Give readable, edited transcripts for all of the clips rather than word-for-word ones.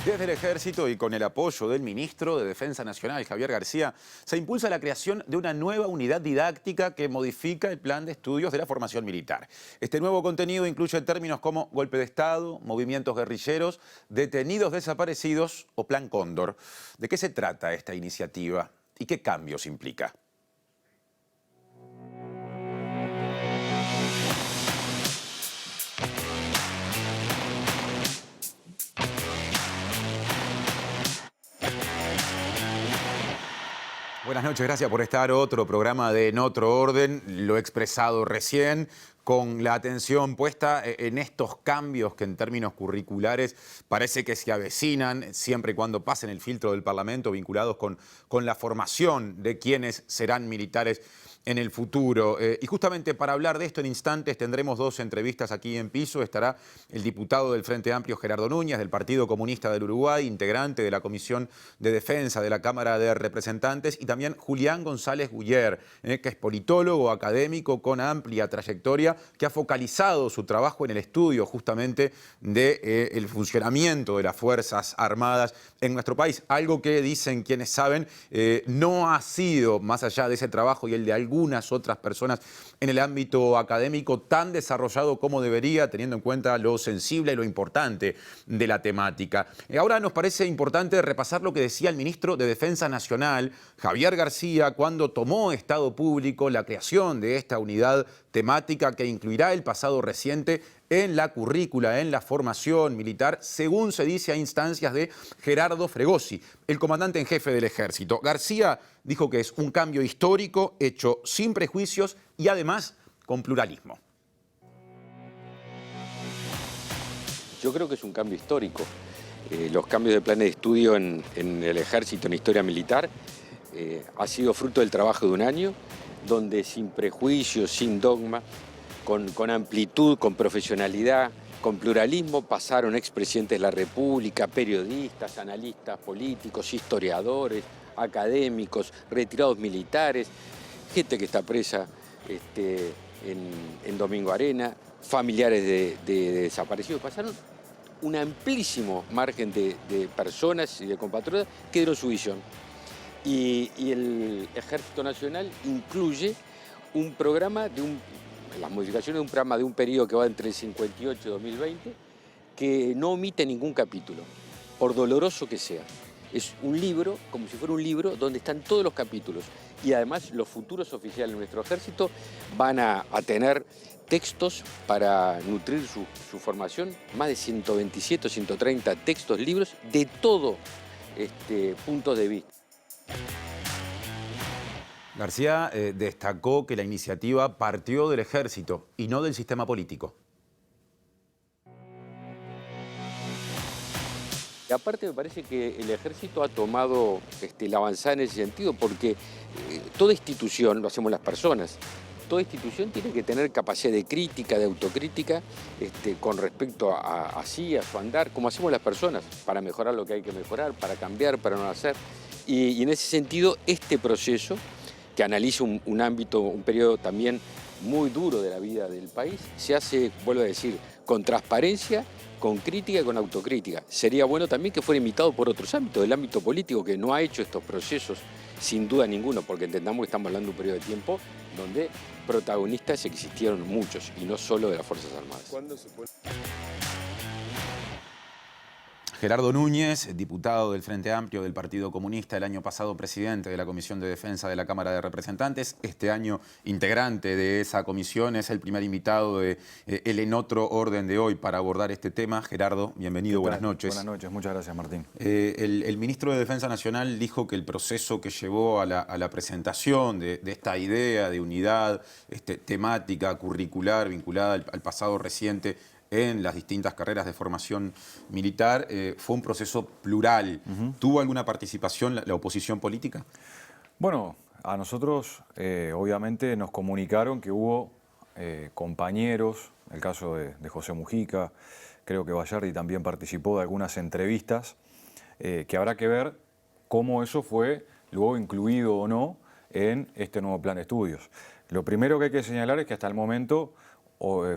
Desde el Ejército y con el apoyo del ministro de Defensa Nacional, Javier García, se impulsa la creación de una nueva unidad didáctica que modifica el plan de estudios de la formación militar. Este nuevo contenido incluye términos como golpe de Estado, movimientos guerrilleros, detenidos desaparecidos o Plan Cóndor. ¿De qué se trata esta iniciativa y qué cambios implica? Buenas noches, gracias por estar. Otro programa de En Otro Orden, lo he expresado recién, con la atención puesta en estos cambios que en términos curriculares parece que se avecinan siempre y cuando pasen el filtro del Parlamento, vinculados con la formación de quienes serán militares en el futuro. Y justamente para hablar de esto en instantes tendremos dos entrevistas aquí en piso. Estará el diputado del Frente Amplio, Gerardo Núñez, del Partido Comunista del Uruguay, integrante de la Comisión de Defensa de la Cámara de Representantes, y también Julián González Guller, que es politólogo, académico con amplia trayectoria, que ha focalizado su trabajo en el estudio justamente del funcionamiento de las Fuerzas Armadas en nuestro país. Algo que dicen quienes saben no ha sido, más allá de ese trabajo y el de algunas otras personas en el ámbito académico, tan desarrollado como debería, teniendo en cuenta lo sensible y lo importante de la temática. Ahora nos parece importante repasar lo que decía el ministro de Defensa Nacional, Javier García, cuando tomó Estado Público la creación de esta unidad temática que incluirá el pasado reciente en la currícula, en la formación militar, según se dice a instancias de Gerardo Fregosi, el comandante en jefe del Ejército. García dijo que es un cambio histórico, hecho sin prejuicios y además con pluralismo. Yo creo que es un cambio histórico. Los cambios de planes de estudio en el Ejército, en historia militar, ha sido fruto del trabajo de un año, donde sin prejuicios, sin dogma, con amplitud, con profesionalidad, con pluralismo, pasaron expresidentes de la República, periodistas, analistas políticos, historiadores, académicos, retirados militares, gente que está presa en Domingo Arena, familiares de desaparecidos. Pasaron un amplísimo margen de personas y de compatriotas que dieron su visión. Y el Ejército Nacional incluye un programa las modificaciones de un programa de un periodo que va entre el 58 y 2020, que no omite ningún capítulo, por doloroso que sea. Es un libro, como si fuera un libro, donde están todos los capítulos. Y además los futuros oficiales de nuestro ejército van a tener textos para nutrir su formación, más de 127 o 130 textos, libros, de todo puntos de vista. García destacó que la iniciativa partió del Ejército y no del sistema político. Y aparte me parece que el Ejército ha tomado la avanzada en ese sentido, porque toda institución, lo hacemos las personas, toda institución tiene que tener capacidad de crítica, de autocrítica, con respecto a sí, a su andar, como hacemos las personas, para mejorar lo que hay que mejorar, para cambiar, para no hacer. Y en ese sentido, este proceso, que analiza un ámbito, un periodo también muy duro de la vida del país, se hace, vuelvo a decir, con transparencia, con crítica y con autocrítica. Sería bueno también que fuera imitado por otros ámbitos, del ámbito político, que no ha hecho estos procesos sin duda ninguno, porque entendamos que estamos hablando de un periodo de tiempo donde protagonistas existieron muchos, y no solo de las Fuerzas Armadas. ¿Cuándo se puede? Gerardo Núñez, diputado del Frente Amplio del Partido Comunista, el año pasado presidente de la Comisión de Defensa de la Cámara de Representantes, este año integrante de esa comisión, es el primer invitado de el En Otro Orden de hoy para abordar este tema. Gerardo, bienvenido, buenas noches. Buenas noches, muchas gracias, Martín. El ministro de Defensa Nacional dijo que el proceso que llevó a la presentación de esta idea de unidad temática, curricular, vinculada al pasado reciente en las distintas carreras de formación militar, fue un proceso plural. ¿Tuvo alguna participación la oposición política? Bueno, a nosotros obviamente nos comunicaron que hubo compañeros, el caso de José Mujica, creo que Bayardi también participó de algunas entrevistas, que habrá que ver cómo eso fue luego incluido o no en este nuevo plan de estudios. Lo primero que hay que señalar es que hasta el momento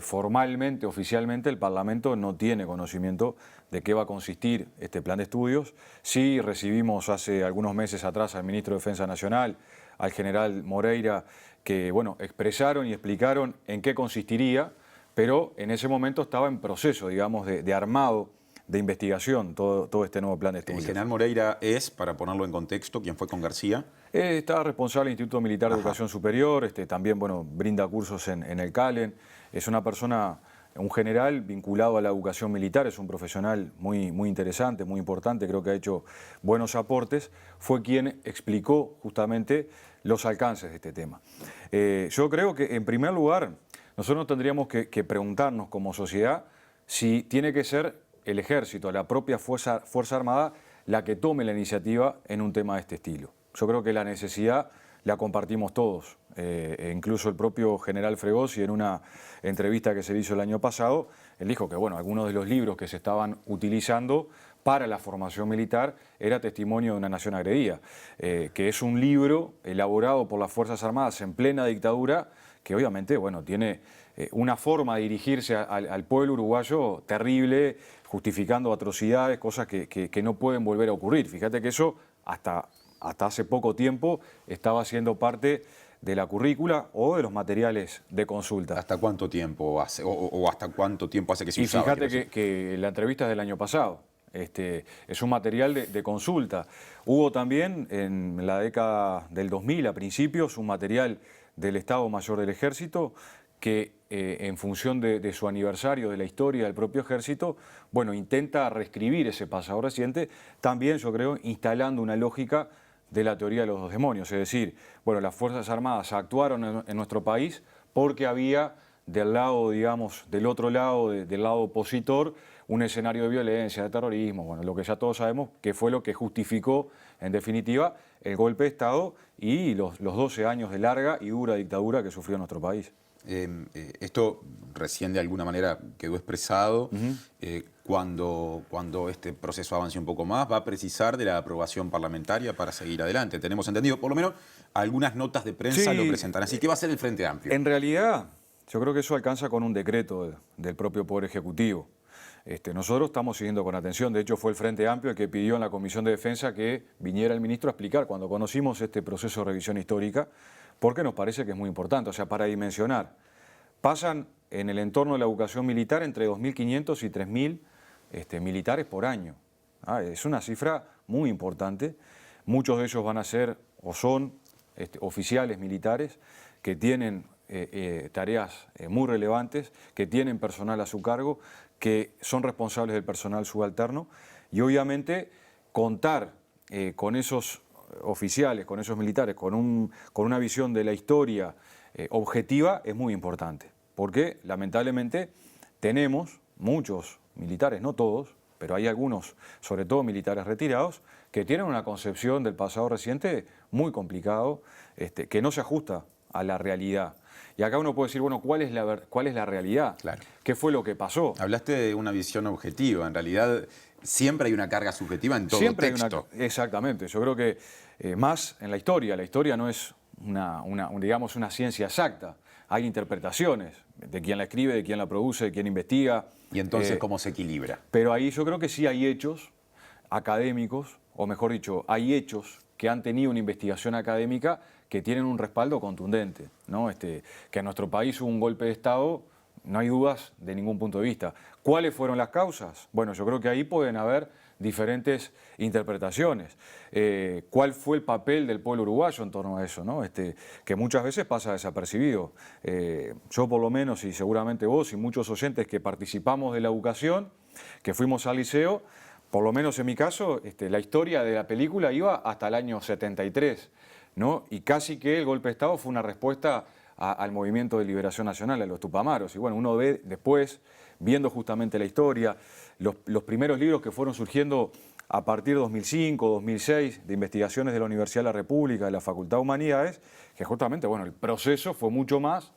formalmente, oficialmente, el Parlamento no tiene conocimiento de qué va a consistir este plan de estudios. Sí recibimos hace algunos meses atrás al ministro de Defensa Nacional, al general Moreira, que bueno, expresaron y explicaron en qué consistiría, pero en ese momento estaba en proceso, digamos, de armado, de investigación, todo este nuevo plan de estudios. El general Moreira es, para ponerlo en contexto, ¿quién fue con García? Está responsable del Instituto Militar de Ajá. Educación Superior, también bueno, brinda cursos en el CALEN, es una persona, un general vinculado a la educación militar, es un profesional muy interesante, muy importante, creo que ha hecho buenos aportes, fue quien explicó justamente los alcances de este tema. Yo creo que en primer lugar nosotros tendríamos que preguntarnos como sociedad si tiene que ser el Ejército, la propia Fuerza Armada, la que tome la iniciativa en un tema de este estilo. Yo creo que la necesidad la compartimos todos, incluso el propio general Fregosi en una entrevista que se le hizo el año pasado, él dijo que bueno, algunos de los libros que se estaban utilizando para la formación militar era Testimonio de una nación agredida, que es un libro elaborado por las Fuerzas Armadas en plena dictadura, que obviamente bueno, tiene una forma de dirigirse al pueblo uruguayo terrible, justificando atrocidades, cosas que no pueden volver a ocurrir. Fíjate que eso hasta hace poco tiempo estaba siendo parte de la currícula o de los materiales de consulta. ¿Hasta cuánto tiempo hace? ¿O hasta cuánto tiempo hace que se usaba? Y fíjate que la entrevista es del año pasado. Es un material de consulta. Hubo también en la década del 2000, a principios, un material del Estado Mayor del Ejército que en función de su aniversario, de la historia del propio Ejército, bueno, intenta reescribir ese pasado reciente, también yo creo instalando una lógica de la teoría de los dos demonios, es decir, bueno, las Fuerzas Armadas actuaron en nuestro país porque había del lado, digamos, del otro lado, del lado opositor, un escenario de violencia, de terrorismo, bueno, lo que ya todos sabemos que fue lo que justificó, en definitiva, el golpe de Estado y los 12 años de larga y dura dictadura que sufrió nuestro país. Esto recién de alguna manera quedó expresado. Cuando este proceso avance un poco más, va a precisar de la aprobación parlamentaria para seguir adelante. Tenemos entendido, por lo menos algunas notas de prensa Sí, lo presentan. Así que va a ser el Frente Amplio. En realidad, yo creo que eso alcanza con un decreto del propio Poder Ejecutivo. Nosotros estamos siguiendo con atención, de hecho fue el Frente Amplio el que pidió en la Comisión de Defensa que viniera el ministro a explicar cuando conocimos este proceso de revisión histórica, porque nos parece que es muy importante, o sea, para dimensionar. Pasan en el entorno de la educación militar entre 2.500 y 3.000 militares por año. Es una cifra muy importante, muchos de ellos van a ser o son oficiales militares que tienen tareas muy relevantes, que tienen personal a su cargo, que son responsables del personal subalterno y obviamente contar con esos oficiales, con esos militares, con una visión de la historia objetiva es muy importante, porque lamentablemente tenemos muchos militares, no todos, pero hay algunos, sobre todo militares retirados, que tienen una concepción del pasado reciente muy complicado, que no se ajusta a la realidad. Y acá uno puede decir, bueno, ¿cuál es la realidad? Claro. ¿Qué fue lo que pasó? Hablaste de una visión objetiva. En realidad, siempre hay una carga subjetiva en todo Siempre texto. Exactamente. Yo creo que más en la historia no es digamos, una ciencia exacta. Hay interpretaciones de quién la escribe, de quién la produce, de quién investiga. Y entonces, ¿cómo se equilibra? Pero ahí yo creo que sí hay hechos académicos, o mejor dicho, hay hechos que han tenido una investigación académica que tienen un respaldo contundente, ¿no? Que en nuestro país hubo un golpe de Estado, no hay dudas de ningún punto de vista. ¿Cuáles fueron las causas? Bueno, yo creo que ahí pueden haber diferentes interpretaciones. ¿Cuál fue el papel del pueblo uruguayo en torno a eso, ¿no? Que muchas veces pasa desapercibido. Yo por lo menos, y seguramente vos y muchos oyentes que participamos de la educación, que fuimos al liceo, por lo menos en mi caso, la historia de la película iba hasta el año 73, ¿no? Y casi que el golpe de Estado fue una respuesta al movimiento de liberación nacional, a los Tupamaros. Y bueno, uno ve después, viendo justamente la historia, los primeros libros que fueron surgiendo a partir de 2005, 2006, de investigaciones de la Universidad de la República, de la Facultad de Humanidades, que justamente, bueno, el proceso fue mucho más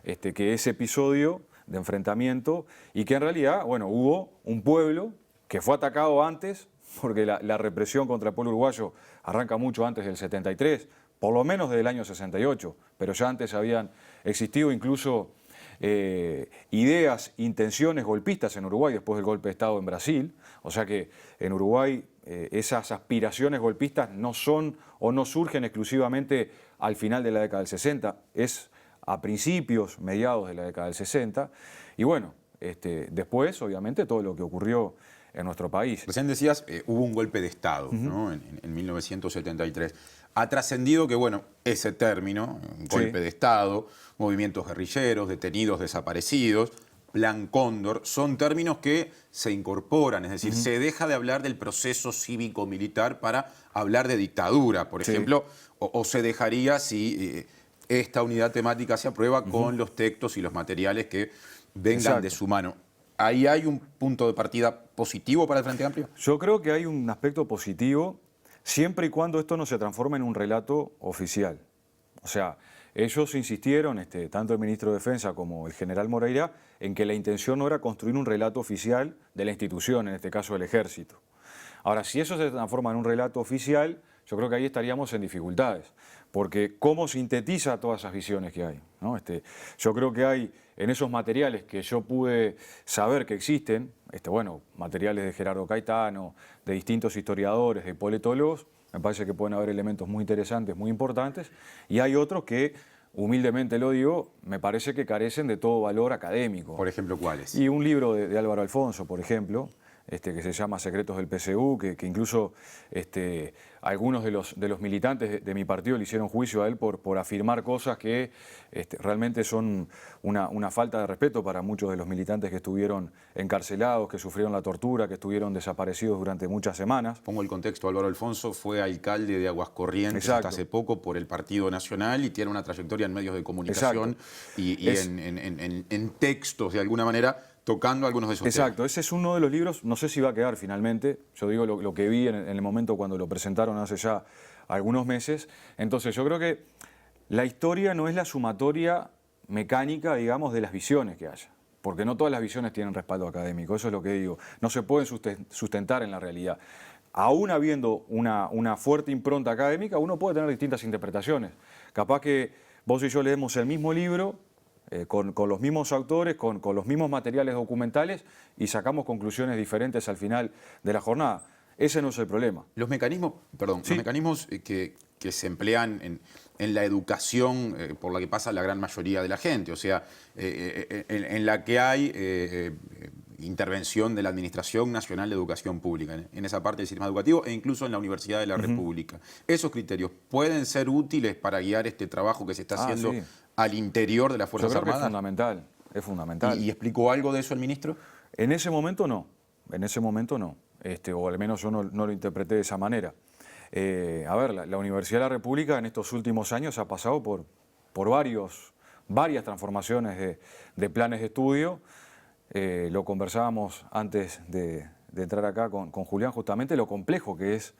que ese episodio de enfrentamiento y que en realidad, bueno, hubo un pueblo que fue atacado antes, porque la represión contra el pueblo uruguayo arranca mucho antes del 73, por lo menos desde el año 68, pero ya antes habían existido incluso ideas, intenciones golpistas en Uruguay después del golpe de Estado en Brasil. O sea que en Uruguay esas aspiraciones golpistas no son o no surgen exclusivamente al final de la década del 60, es a principios, mediados de la década del 60. Y bueno, después, obviamente, todo lo que ocurrió en nuestro país. Recién decías, hubo un golpe de Estado, ¿no? en 1973. Ha trascendido que, bueno, ese término, golpe de Estado, movimientos guerrilleros, detenidos, desaparecidos, Plan Cóndor, son términos que se incorporan, es decir, se deja de hablar del proceso cívico-militar para hablar de dictadura, por ejemplo, o se dejaría si esta unidad temática se aprueba con los textos y los materiales que vengan de su mano. ¿Ahí hay un punto de partida positivo para el Frente Amplio? Yo creo que hay un aspecto positivo siempre y cuando esto no se transforme en un relato oficial. O sea, ellos insistieron, tanto el ministro de Defensa como el general Moreira, en que la intención no era construir un relato oficial de la institución, en este caso el Ejército. Ahora, si eso se transforma en un relato oficial, yo creo que ahí estaríamos en dificultades, porque ¿cómo sintetiza todas esas visiones que hay? ¿No? Yo creo que hay en esos materiales que yo pude saber que existen, bueno, materiales de Gerardo Caetano, de distintos historiadores, de politólogos, me parece que pueden haber elementos muy interesantes, muy importantes, y hay otros que, humildemente lo digo, me parece que carecen de todo valor académico. Por ejemplo, ¿cuáles? Y un libro de Álvaro Alfonso, por ejemplo, que se llama Secretos del PCU, que incluso algunos de los militantes de mi partido le hicieron juicio a él por afirmar cosas que realmente son una falta de respeto para muchos de los militantes que estuvieron encarcelados, que sufrieron la tortura, que estuvieron desaparecidos durante muchas semanas. Pongo el contexto, Álvaro Alfonso fue alcalde de Aguascorrientes hasta hace poco por el Partido Nacional y tiene una trayectoria en medios de comunicación y en textos de alguna manera, tocando algunos de esos temas. Ese es uno de los libros, no sé si va a quedar finalmente, yo digo lo que vi en el momento cuando lo presentaron hace ya algunos meses. Entonces yo creo que la historia no es la sumatoria mecánica, digamos, de las visiones que haya, porque no todas las visiones tienen respaldo académico, eso es lo que digo, no se pueden sustentar en la realidad. Aún habiendo una fuerte impronta académica, uno puede tener distintas interpretaciones. Capaz que vos y yo leemos el mismo libro, con los mismos autores, con los mismos materiales documentales y sacamos conclusiones diferentes al final de la jornada. Ese no es el problema. Los mecanismos, los mecanismos que se emplean en la educación por la que pasa la gran mayoría de la gente, o sea, en la que hay intervención de la Administración Nacional de Educación Pública, en esa parte del sistema educativo e incluso en la Universidad de la República. ¿Esos criterios pueden ser útiles para guiar este trabajo que se está haciendo al interior de las Fuerzas Armadas? Que es fundamental. ¿Y explicó algo de eso el ministro? En ese momento no, o al menos yo no lo interpreté de esa manera. A ver, la Universidad de la República en estos últimos años ha pasado por varias transformaciones de planes de estudio. Lo conversábamos antes de entrar acá con Julián, justamente lo complejo que es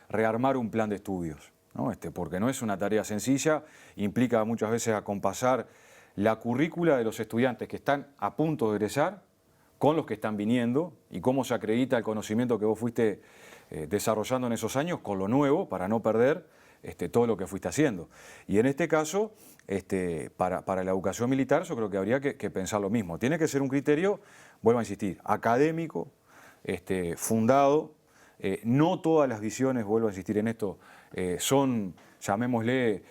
rearmar un plan de estudios, ¿no? Porque no es una tarea sencilla, implica muchas veces acompasar la currícula de los estudiantes que están a punto de egresar con los que están viniendo y cómo se acredita el conocimiento que vos fuiste desarrollando en esos años con lo nuevo para no perder todo lo que fuiste haciendo. Y en este caso, para la educación militar yo creo que habría que pensar lo mismo. Tiene que ser un criterio, vuelvo a insistir, académico, fundado. No todas las visiones, vuelvo a insistir en esto, son, llamémosle,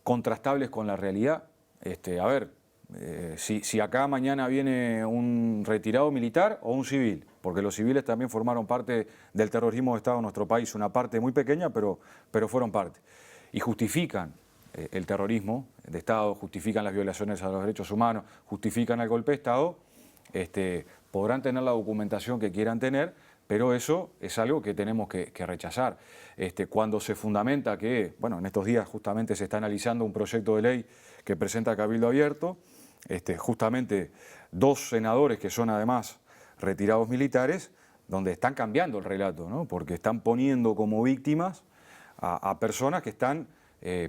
contrastables con la realidad. Si acá mañana viene un retirado militar o un civil, porque los civiles también formaron parte del terrorismo de Estado en nuestro país, una parte muy pequeña, pero fueron parte, y justifican el terrorismo de Estado, justifican las violaciones a los derechos humanos, justifican el golpe de Estado, podrán tener la documentación que quieran tener, pero eso es algo que tenemos que rechazar. Cuando se fundamenta que, bueno, en estos días justamente se está analizando un proyecto de ley que presenta Cabildo Abierto, justamente 2 senadores que son además retirados militares, donde están cambiando el relato, ¿no? Porque están poniendo como víctimas a personas que están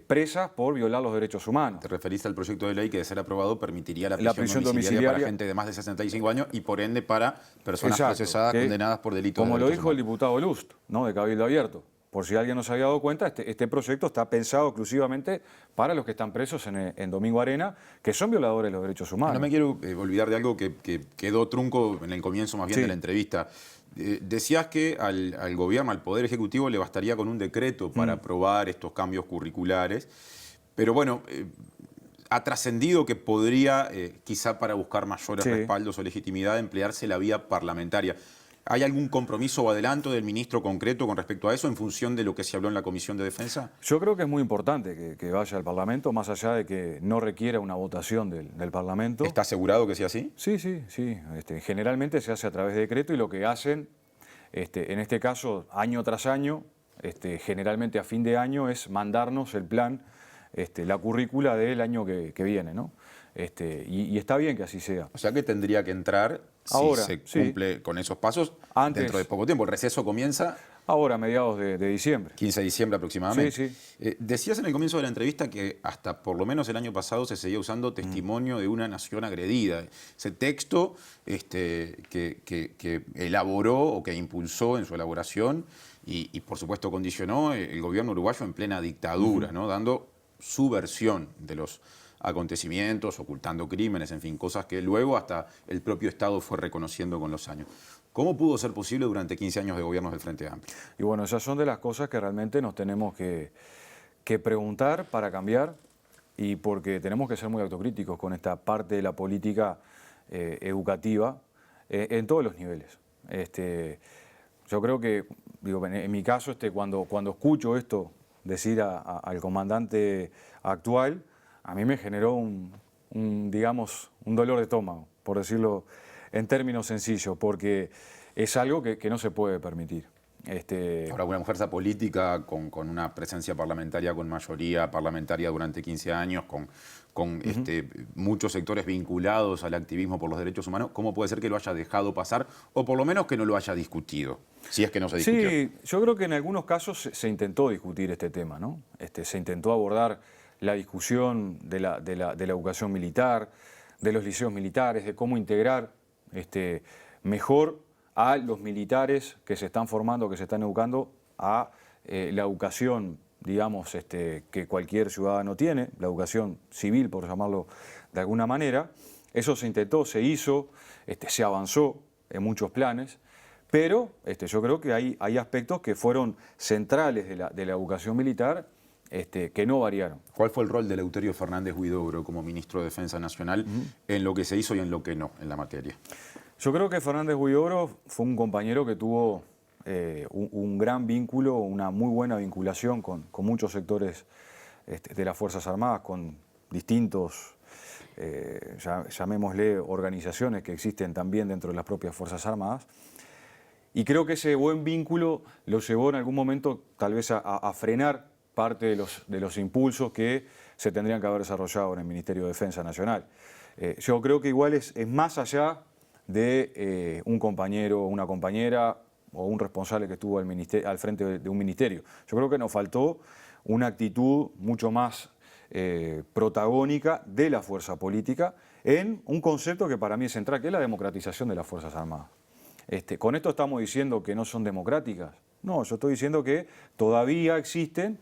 presas por violar los derechos humanos. Te referiste al proyecto de ley que, de ser aprobado, permitiría la prisión domiciliaria para gente de más de 65 años y por ende para personas procesadas, condenadas por delitos de derechos humanos. Como lo dijo el diputado Lust, ¿no? De Cabildo Abierto. por si alguien no se había dado cuenta, este proyecto está pensado exclusivamente para los que están presos en Domingo Arena, que son violadores de los derechos humanos. No me quiero olvidar de algo que quedó trunco en el comienzo más bien Sí. de la entrevista. Decías que al gobierno, al Poder Ejecutivo, le bastaría con un decreto para aprobar estos cambios curriculares. Pero bueno, ha trascendido que podría, quizá para buscar mayores Sí. respaldos o legitimidad, emplearse la vía parlamentaria. ¿Hay algún compromiso o adelanto del ministro concreto con respecto a eso en función de lo que se habló en la Comisión de Defensa? Yo creo que es muy importante que vaya al Parlamento, más allá de que no requiera una votación del Parlamento. ¿Está asegurado que sea así? Sí. Generalmente se hace a través de decreto y lo que hacen, en este caso, año tras año, generalmente a fin de año, es mandarnos el plan, la currícula del año que viene, ¿no? Y está bien que así sea. O sea que tendría que entrar, Ahora, si se sí. cumple con esos pasos, Antes. dentro de poco tiempo. El receso comienza Ahora, a mediados de diciembre. 15 de diciembre aproximadamente. Sí. Decías en el comienzo de la entrevista que hasta por lo menos el año pasado se seguía usando testimonio de una nación agredida. Ese texto que elaboró o que impulsó en su elaboración y por supuesto condicionó el gobierno uruguayo en plena dictadura, ¿no? Dando su versión de los acontecimientos, ocultando crímenes, en fin, cosas que luego hasta el propio Estado fue reconociendo con los años. ¿Cómo pudo ser posible durante 15 años de gobiernos del Frente Amplio? Y bueno, esas son de las cosas que realmente nos tenemos que preguntar para cambiar y porque tenemos que ser muy autocríticos con esta parte de la política educativa en todos los niveles. Yo creo que, digo, en mi caso, cuando escucho esto decir al comandante actual, a mí me generó digamos, un dolor de estómago, por decirlo en términos sencillos, porque es algo que no se puede permitir. Ahora, una fuerza política con una presencia parlamentaria, con mayoría parlamentaria durante 15 años, con muchos sectores vinculados al activismo por los derechos humanos, ¿cómo puede ser que lo haya dejado pasar o por lo menos que no lo haya discutido? Si es que no se discutió. Sí, yo creo que en algunos casos se intentó discutir este tema, ¿no? Se intentó abordar la discusión de la educación militar, de los liceos militares, de cómo integrar mejor a los militares que se están formando, que se están educando, a la educación, digamos, que cualquier ciudadano tiene, la educación civil, por llamarlo de alguna manera. Eso se intentó, se hizo, se avanzó en muchos planes, pero yo creo que hay aspectos que fueron centrales de la educación militar que no variaron. ¿Cuál fue el rol de Eleuterio Fernández Huidobro como ministro de Defensa Nacional en lo que se hizo y en lo que no en la materia? Yo creo que Fernández Huidobro fue un compañero que tuvo un gran vínculo, una muy buena vinculación con muchos sectores de las Fuerzas Armadas, con distintos, llamémosle, organizaciones que existen también dentro de las propias Fuerzas Armadas. Y creo que ese buen vínculo lo llevó en algún momento tal vez a frenar parte de los impulsos que se tendrían que haber desarrollado en el Ministerio de Defensa Nacional. Yo creo que igual es más allá de un compañero o una compañera o un responsable que estuvo al frente de un ministerio. Yo creo que nos faltó una actitud mucho más protagónica de la fuerza política en un concepto que para mí es central, que es la democratización de las Fuerzas Armadas. ¿Con esto estamos diciendo que no son democráticas? No, yo estoy diciendo que todavía existen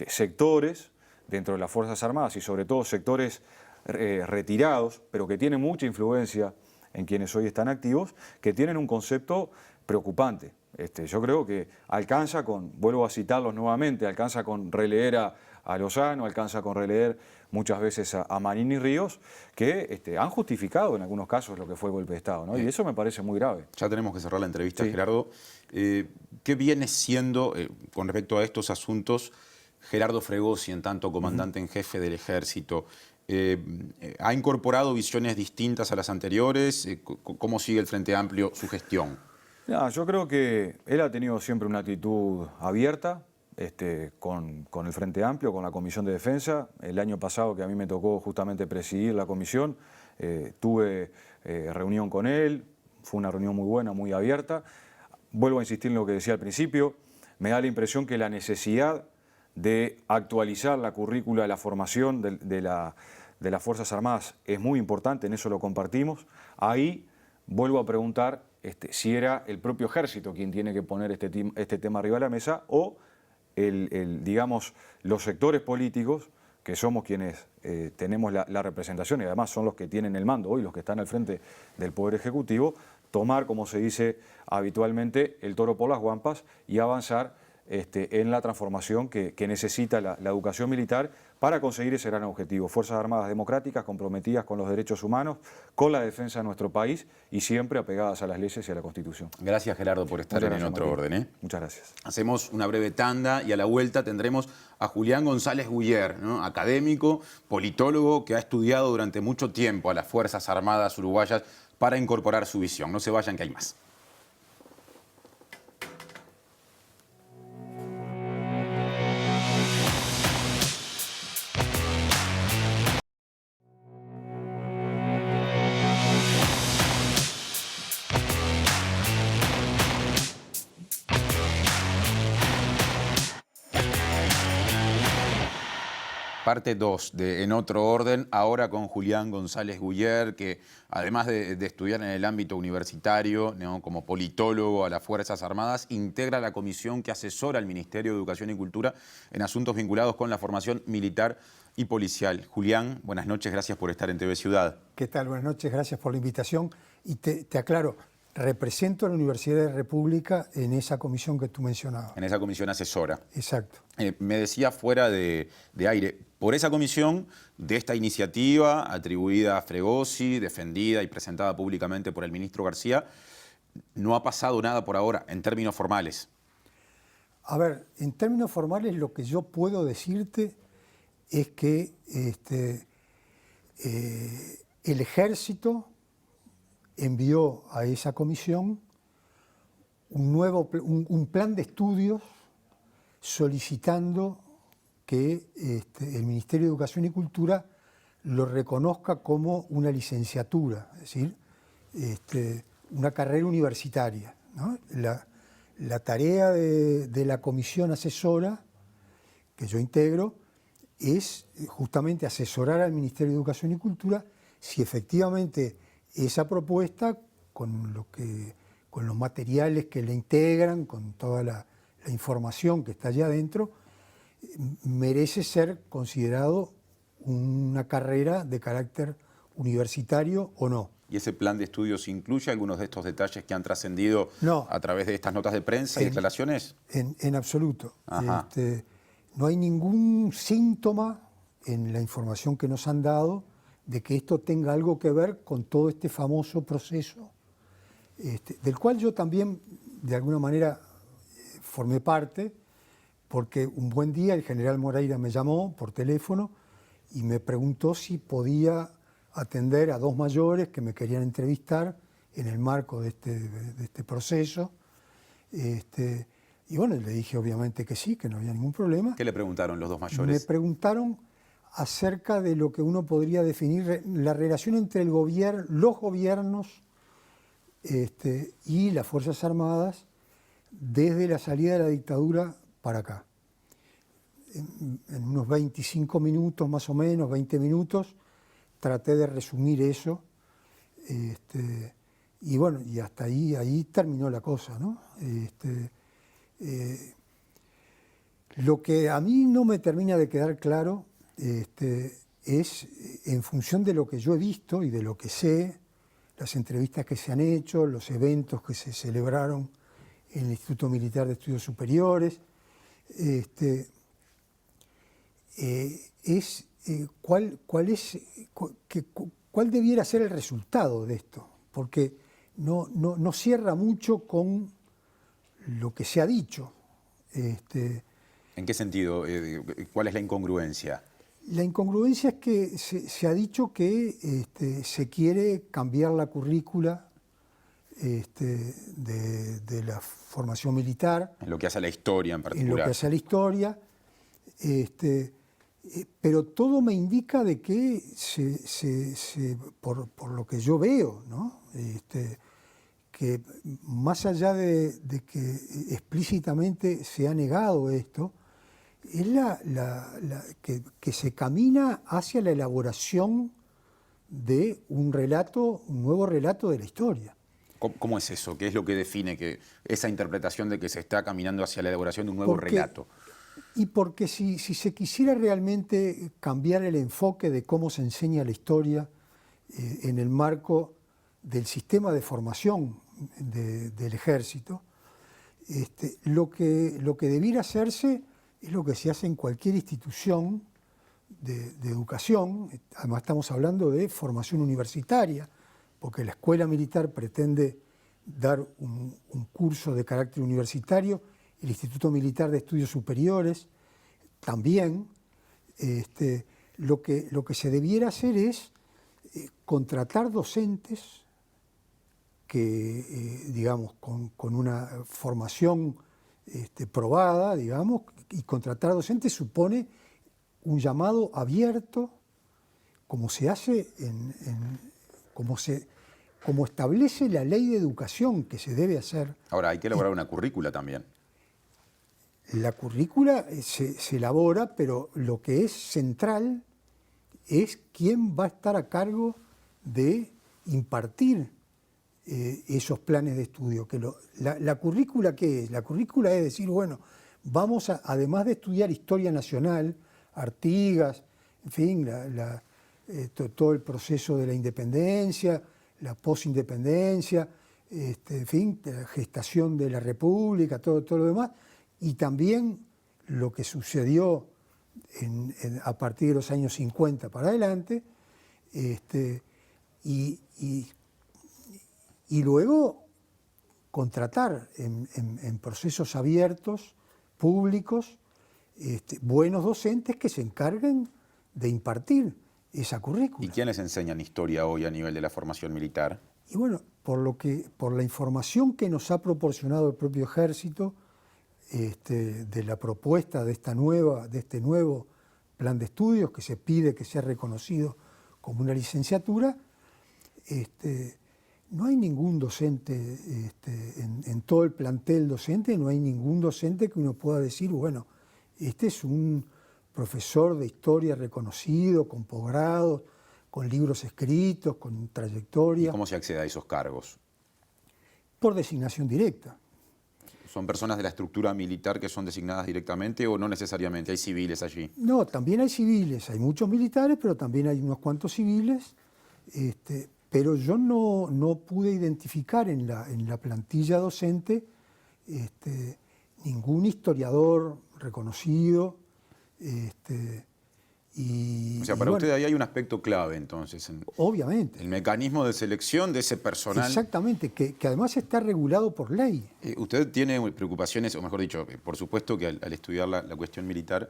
sectores dentro de las Fuerzas Armadas y sobre todo sectores retirados, pero que tienen mucha influencia en quienes hoy están activos, que tienen un concepto preocupante. Yo creo que alcanza vuelvo a citarlos nuevamente, alcanza con releer a Lozano, alcanza con releer muchas veces a Marín y Ríos, que han justificado en algunos casos lo que fue el golpe de Estado, ¿no? Y eso me parece muy grave. Ya tenemos que cerrar la entrevista, Sí. Gerardo. ¿Qué viene siendo, con respecto a estos asuntos, Gerardo Fregosi, en tanto comandante en jefe del Ejército? ¿Ha incorporado visiones distintas a las anteriores? ¿Cómo sigue el Frente Amplio su gestión? Yo creo que él ha tenido siempre una actitud abierta con el Frente Amplio, con la Comisión de Defensa. El año pasado, que a mí me tocó justamente presidir la comisión, tuve reunión con él, fue una reunión muy buena, muy abierta. Vuelvo a insistir en lo que decía al principio, me da la impresión que la necesidad de actualizar la currícula de la formación de las Fuerzas Armadas es muy importante, en eso lo compartimos. Ahí vuelvo a preguntar si era el propio Ejército quien tiene que poner este tema arriba de la mesa o digamos, los sectores políticos, que somos quienes tenemos la representación y además son los que tienen el mando hoy, los que están al frente del Poder Ejecutivo, tomar, como se dice habitualmente, el toro por las guampas y avanzar en la transformación que necesita la educación militar para conseguir ese gran objetivo. Fuerzas Armadas democráticas comprometidas con los derechos humanos, con la defensa de nuestro país y siempre apegadas a las leyes y a la Constitución. Gracias, Gerardo, por estar en Otro Orden. Muchas gracias. Hacemos una breve tanda y a la vuelta tendremos a Julián González Guyer, ¿no? Académico, politólogo que ha estudiado durante mucho tiempo a las Fuerzas Armadas uruguayas para incorporar su visión. No se vayan, que hay más. Parte 2 de En Otro Orden, ahora con Julián González Guyer, que además de estudiar en el ámbito universitario, ¿no?, como politólogo a las Fuerzas Armadas, integra la comisión que asesora al Ministerio de Educación y Cultura en asuntos vinculados con la formación militar y policial. Julián, buenas noches, gracias por estar en TV Ciudad. ¿Qué tal? Buenas noches, gracias por la invitación. Y te aclaro, represento a la Universidad de República en esa comisión que tú mencionabas. En esa comisión asesora. Exacto. Me decía fuera de aire, por esa comisión de esta iniciativa atribuida a Fregosi, defendida y presentada públicamente por el ministro García, no ha pasado nada por ahora en términos formales. A ver, en términos formales lo que yo puedo decirte es que el Ejército envió a esa comisión un plan de estudios solicitando que el Ministerio de Educación y Cultura lo reconozca como una licenciatura, es decir, una carrera universitaria, ¿no? La tarea de la comisión asesora que yo integro es justamente asesorar al Ministerio de Educación y Cultura si efectivamente esa propuesta, con los materiales que le integran, con toda la información que está allá adentro, merece ser considerado una carrera de carácter universitario o no. ¿Y ese plan de estudios incluye algunos de estos detalles que han trascendido a través de estas notas de prensa y declaraciones? En absoluto. Ajá. No hay ningún síntoma en la información que nos han dado de que esto tenga algo que ver con todo este famoso proceso, del cual yo también, de alguna manera, formé parte, porque un buen día el general Moreira me llamó por teléfono y me preguntó si podía atender a dos mayores que me querían entrevistar en el marco de este proceso. Y bueno, le dije obviamente que sí, que no había ningún problema. ¿Qué le preguntaron los dos mayores? Me preguntaron acerca de lo que uno podría definir la relación entre los gobiernos y las Fuerzas Armadas desde la salida de la dictadura para acá. En unos 25 minutos más o menos, 20 minutos, traté de resumir eso. Y bueno, y hasta ahí terminó la cosa, ¿no? Lo que a mí no me termina de quedar claro es, en función de lo que yo he visto y de lo que sé, las entrevistas que se han hecho, los eventos que se celebraron en el Instituto Militar de Estudios Superiores, cuál debiera ser el resultado de esto, porque no cierra mucho con lo que se ha dicho. ¿En qué sentido? ¿Cuál es la incongruencia? La incongruencia es que se ha dicho que se quiere cambiar la currícula de la formación militar. En lo que hace a la historia en particular. En lo que hace a la historia. Pero todo me indica de que, por lo que yo veo, ¿no? Que más allá de que explícitamente se ha negado esto, es que se camina hacia la elaboración de un nuevo relato de la historia. ¿Cómo es eso? ¿Qué es lo que define esa interpretación de que se está caminando hacia la elaboración de un nuevo relato? Y porque si se quisiera realmente cambiar el enfoque de cómo se enseña la historia en el marco del sistema de formación del ejército, lo que debiera hacerse es lo que se hace en cualquier institución de educación. Además estamos hablando de formación universitaria, porque la escuela militar pretende dar un curso de carácter universitario, el Instituto Militar de Estudios Superiores también. Lo que se debiera hacer es contratar docentes que, digamos, con una formación probada, digamos, y contratar docentes supone un llamado abierto, como se hace como establece la ley de educación que se debe hacer. Ahora, hay que elaborar una currícula también. La currícula se elabora, pero lo que es central es quién va a estar a cargo de impartir esos planes de estudio. La currícula, ¿qué es? La currícula es decir, bueno, vamos a, además de estudiar historia nacional, Artigas, en fin, todo el proceso de la independencia, la posindependencia, en fin, la gestación de la República, todo lo demás, y también lo que sucedió a partir de los años 50 para adelante, y luego contratar en procesos abiertos, públicos, buenos docentes que se encarguen de impartir esa currícula. ¿Y quiénes enseñan historia hoy a nivel de la formación militar? Y bueno, por la información que nos ha proporcionado el propio Ejército, de la propuesta de este nuevo plan de estudios que se pide que sea reconocido como una licenciatura, no hay ningún docente, en todo el plantel docente, no hay ningún docente que uno pueda decir, bueno, este es un profesor de historia reconocido, con posgrados, con libros escritos, con trayectoria. ¿Y cómo se accede a esos cargos? Por designación directa. ¿Son personas de la estructura militar que son designadas directamente o no necesariamente? ¿Hay civiles allí? No, también hay civiles, hay muchos militares, pero también hay unos cuantos civiles. Pero yo no pude identificar en la plantilla docente ningún historiador reconocido. O sea, para usted ahí hay un aspecto clave, entonces. Obviamente. El mecanismo de selección de ese personal. Exactamente, que además está regulado por ley. ¿Usted tiene preocupaciones, o mejor dicho, por supuesto que al estudiar la cuestión militar,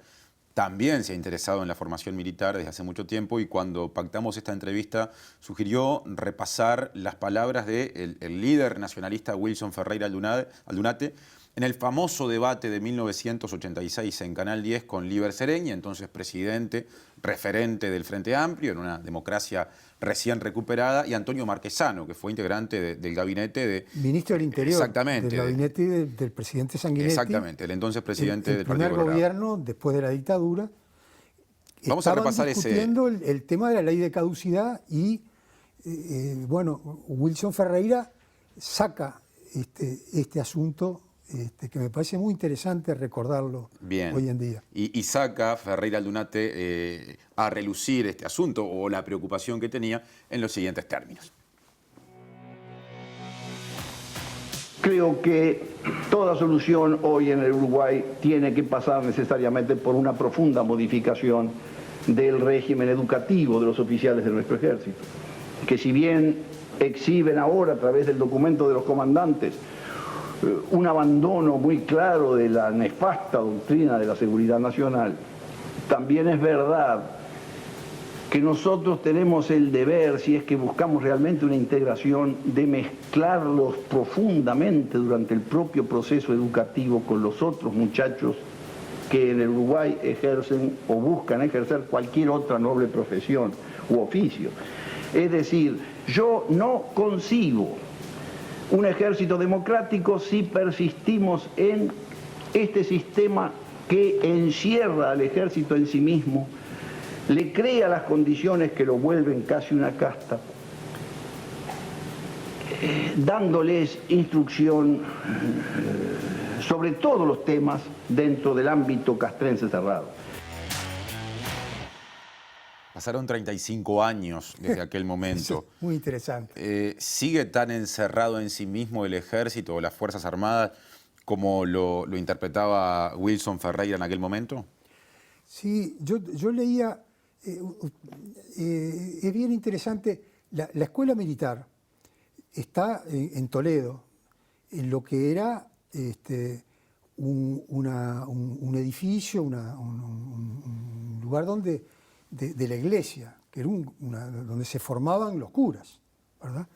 también se ha interesado en la formación militar desde hace mucho tiempo, y cuando pactamos esta entrevista sugirió repasar las palabras del líder nacionalista Wilson Ferreira Aldunate en el famoso debate de 1986 en Canal 10 con Líber Seregni, entonces presidente, referente del Frente Amplio, en una democracia recién recuperada, y Antonio Marquesano, que fue integrante del gabinete de... Ministro del Interior. Exactamente. Del gabinete del presidente Sanguinetti. Exactamente, el entonces presidente del Partido Colorado. El primer gobierno, después de la dictadura, vamos a repasar discutiendo el tema de la ley de caducidad y, bueno, Wilson Ferreira saca este asunto que me parece muy interesante recordarlo hoy en día. Y saca Ferreira Aldunate a relucir este asunto o la preocupación que tenía en los siguientes términos. Creo que toda solución hoy en el Uruguay tiene que pasar necesariamente por una profunda modificación del régimen educativo de los oficiales de nuestro ejército, que si bien exhiben ahora a través del documento de los comandantes un abandono muy claro de la nefasta doctrina de la seguridad nacional, también es verdad que nosotros tenemos el deber, si es que buscamos realmente una integración, de mezclarlos profundamente durante el propio proceso educativo con los otros muchachos que en el Uruguay ejercen o buscan ejercer cualquier otra noble profesión u oficio. Es decir, yo no concibo un ejército democrático si persistimos en este sistema que encierra al ejército en sí mismo, le crea las condiciones que lo vuelven casi una casta, dándoles instrucción sobre todos los temas dentro del ámbito castrense cerrado. Pasaron 35 años desde aquel momento. Muy interesante. ¿Sigue tan encerrado en sí mismo el ejército o las Fuerzas Armadas como lo interpretaba Wilson Ferreira en aquel momento? Sí, yo leía, es bien interesante, la escuela militar está en Toledo, en lo que era un edificio, un lugar de la iglesia, que era donde se formaban los curas, ¿verdad?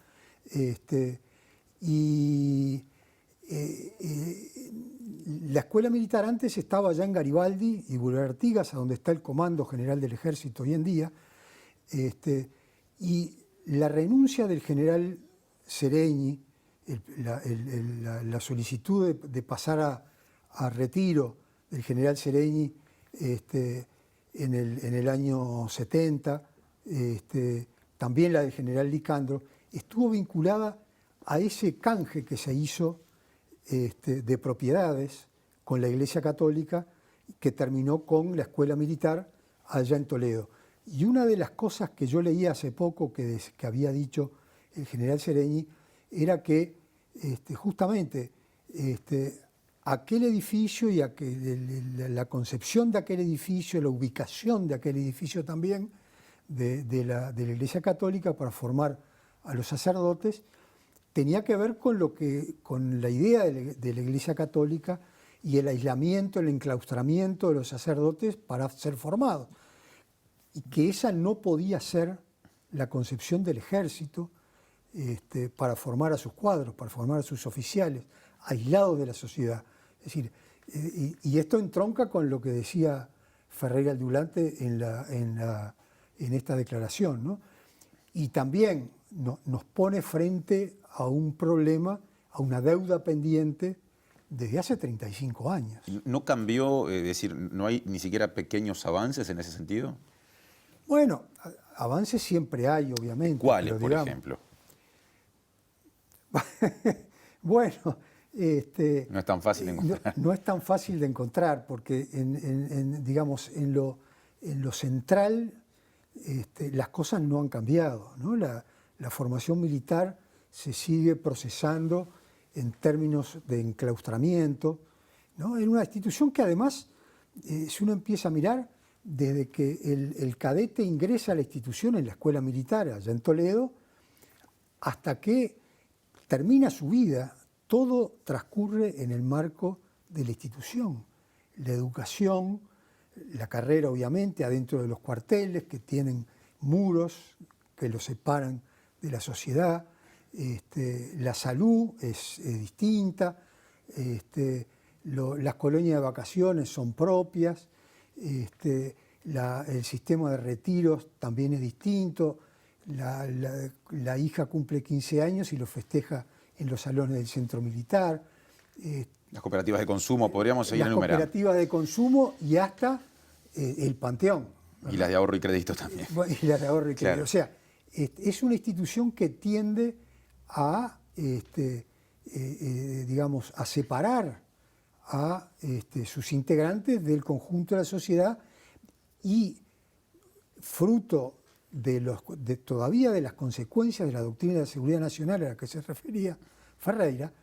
La escuela militar antes estaba allá en Garibaldi y Boulevard Artigas, a donde está el Comando General del Ejército hoy en día, y la renuncia del general Seregni, la solicitud de pasar a retiro del general Seregni en el año 70, también la del general Licandro, estuvo vinculada a ese canje que se hizo de propiedades con la Iglesia Católica, que terminó con la escuela militar allá en Toledo. Y una de las cosas que yo leí hace poco que había dicho el general Seregni era que justamente aquel edificio y la concepción de aquel edificio, la ubicación de aquel edificio también de la Iglesia Católica para formar a los sacerdotes, tenía que ver con la idea de la Iglesia Católica y el aislamiento, el enclaustramiento de los sacerdotes para ser formados. Y que esa no podía ser la concepción del ejército para formar a sus cuadros, para formar a sus oficiales, aislados de la sociedad. Es decir, y esto entronca con lo que decía Ferreira Aldulante en esta declaración, ¿no? Y también nos pone frente a un problema, a una deuda pendiente desde hace 35 años. ¿No cambió, es decir, no hay ni siquiera pequeños avances en ese sentido? Bueno, avances siempre hay, obviamente. ¿Cuáles, pero, por digamos, ejemplo? Bueno, No es tan fácil de encontrar. No es tan fácil de encontrar, porque digamos, en lo central las cosas no han cambiado, ¿no? La formación militar se sigue procesando en términos de enclaustramiento, ¿no? En una institución que además, si uno empieza a mirar, desde que el cadete ingresa a la institución en la escuela militar allá en Toledo, hasta que termina su vida, todo transcurre en el marco de la institución. La educación, la carrera obviamente, adentro de los cuarteles que tienen muros que los separan de la sociedad, la salud es distinta, las colonias de vacaciones son propias, el sistema de retiros también es distinto, la hija cumple 15 años y lo festeja en los salones del centro militar. Las cooperativas de consumo, podríamos seguir enumerando. Las cooperativas de consumo y hasta el Panteón. Y las de ahorro y crédito también. Y las de ahorro y crédito. Claro. O sea, es una institución que tiende a, digamos, a separar a sus integrantes del conjunto de la sociedad y fruto todavía de las consecuencias de la doctrina de la seguridad nacional a la que se refería Ferreira,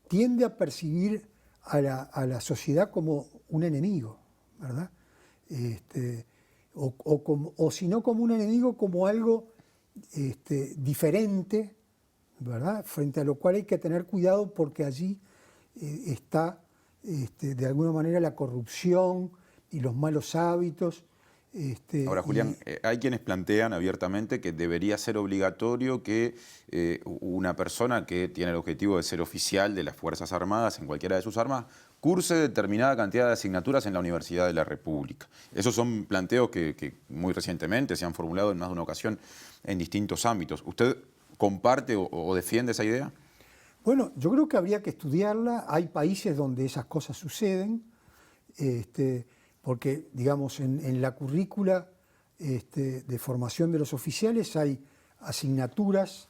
tiende a percibir a la sociedad como un enemigo, ¿verdad? O si no como un enemigo, como algo diferente, ¿verdad? Frente a lo cual hay que tener cuidado porque allí está de alguna manera la corrupción y los malos hábitos. Ahora, Julián, hay quienes plantean abiertamente que debería ser obligatorio que una persona que tiene el objetivo de ser oficial de las Fuerzas Armadas, en cualquiera de sus armas, curse determinada cantidad de asignaturas en la Universidad de la República. Esos son planteos que muy recientemente se han formulado en más de una ocasión en distintos ámbitos. ¿Usted comparte o defiende esa idea? Bueno, yo creo que habría que estudiarla. Hay países donde esas cosas suceden, porque, digamos, en la currícula de formación de los oficiales hay asignaturas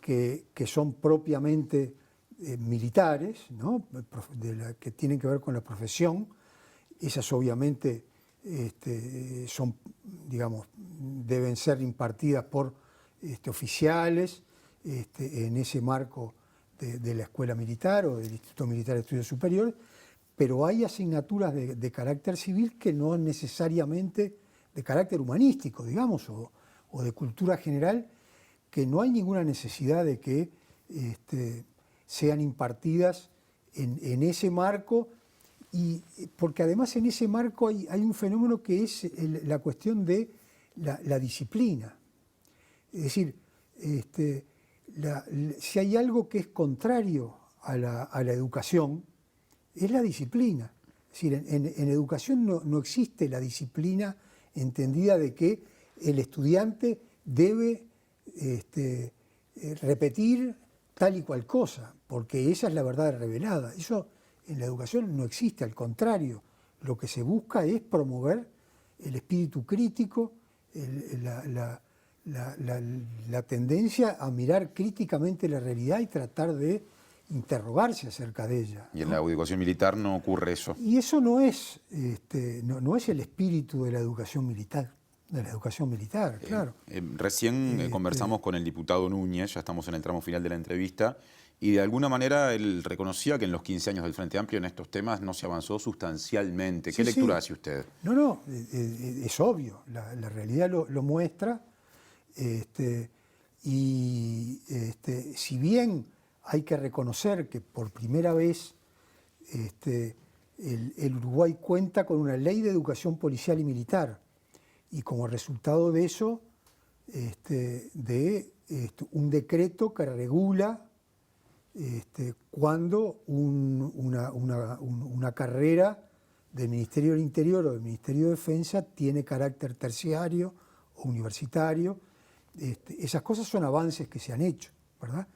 que son propiamente militares, ¿no? Que tienen que ver con la profesión. Esas obviamente son, digamos, deben ser impartidas por oficiales en ese marco de la Escuela Militar o del Instituto Militar de Estudios Superiores, pero hay asignaturas de carácter civil que no necesariamente de carácter humanístico, digamos, o de cultura general, que no hay ninguna necesidad de que sean impartidas en ese marco, y porque además en ese marco hay un fenómeno que es la cuestión de la disciplina. Es decir, si hay algo que es contrario a la educación, es la disciplina. Es decir, en educación no existe la disciplina entendida de que el estudiante debe repetir tal y cual cosa, porque esa es la verdad revelada. Eso en la educación no existe, al contrario, lo que se busca es promover el espíritu crítico, la tendencia a mirar críticamente la realidad y tratar de interrogarse acerca de ella, ¿no? Y en la educación militar no ocurre eso. Y eso no es el espíritu de la educación militar. Claro. Recién conversamos con el diputado Núñez, ya estamos en el tramo final de la entrevista, y de alguna manera él reconocía que en los 15 años del Frente Amplio en estos temas no se avanzó sustancialmente. ¿Qué lectura hace usted? No, es obvio, la realidad lo muestra, si bien hay que reconocer que por primera vez el Uruguay cuenta con una ley de educación policial y militar, y como resultado de eso, un decreto que regula cuando una carrera del Ministerio del Interior o del Ministerio de Defensa tiene carácter terciario o universitario. Esas cosas son avances que se han hecho, ¿verdad?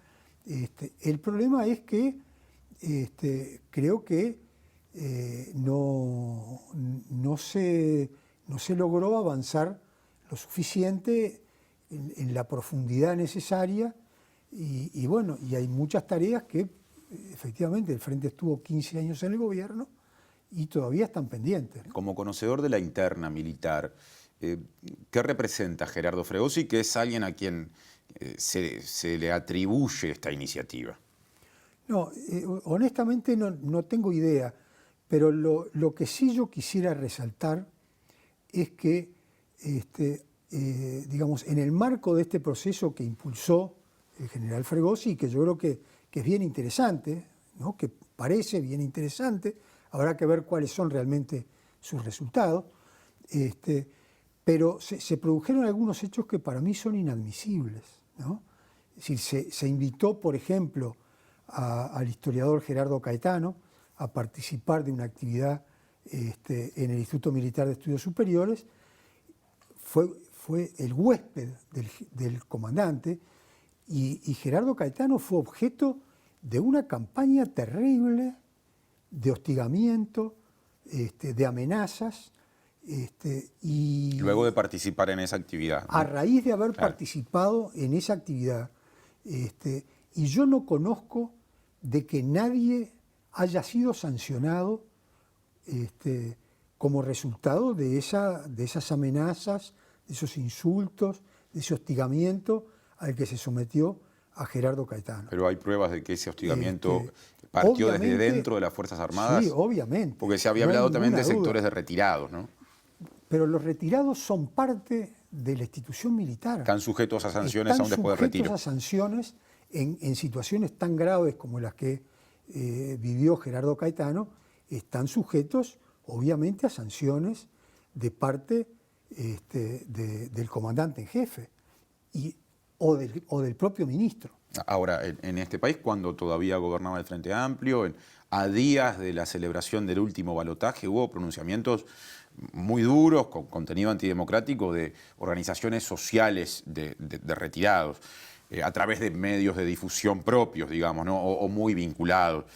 El problema es que creo que no se logró avanzar lo suficiente en la profundidad necesaria, y hay muchas tareas que efectivamente el Frente estuvo 15 años en el gobierno y todavía están pendientes, ¿no? Como conocedor de la interna militar, ¿qué representa Gerardo Fregosi, que es alguien a quien se le atribuye esta iniciativa? No, honestamente no tengo idea, pero lo que sí yo quisiera resaltar es que, digamos, en el marco de este proceso que impulsó el general Fregosi, que yo creo que es bien interesante, ¿no? Que parece bien interesante, habrá que ver cuáles son realmente sus resultados, pero se produjeron algunos hechos que para mí son inadmisibles, ¿no? Es decir, se invitó, por ejemplo, al historiador Gerardo Caetano a participar de una actividad en el Instituto Militar de Estudios Superiores. Fue el huésped del comandante, y Gerardo Caetano fue objeto de una campaña terrible de hostigamiento, de amenazas. Y luego de participar en esa actividad, ¿no? A raíz de haber participado en esa actividad, y yo no conozco de que nadie haya sido sancionado como resultado de esas amenazas, de esos insultos, de ese hostigamiento al que se sometió a Gerardo Caetano. Pero hay pruebas de que ese hostigamiento partió desde dentro de las Fuerzas Armadas. Sí, obviamente. Porque se había hablado también de sectores de retirados, ¿no? Pero los retirados son parte de la institución militar. Están sujetos a sanciones aún después del retiro. Están sujetos a sanciones en situaciones tan graves como las que vivió Gerardo Caetano. Están sujetos, obviamente, a sanciones de parte del comandante en jefe o del propio ministro. Ahora, en este país, cuando todavía gobernaba el Frente Amplio, a días de la celebración del último balotaje, hubo pronunciamientos muy duros, con contenido antidemocrático, de organizaciones sociales de retirados, a través de medios de difusión propios, digamos, ¿no? o muy vinculados.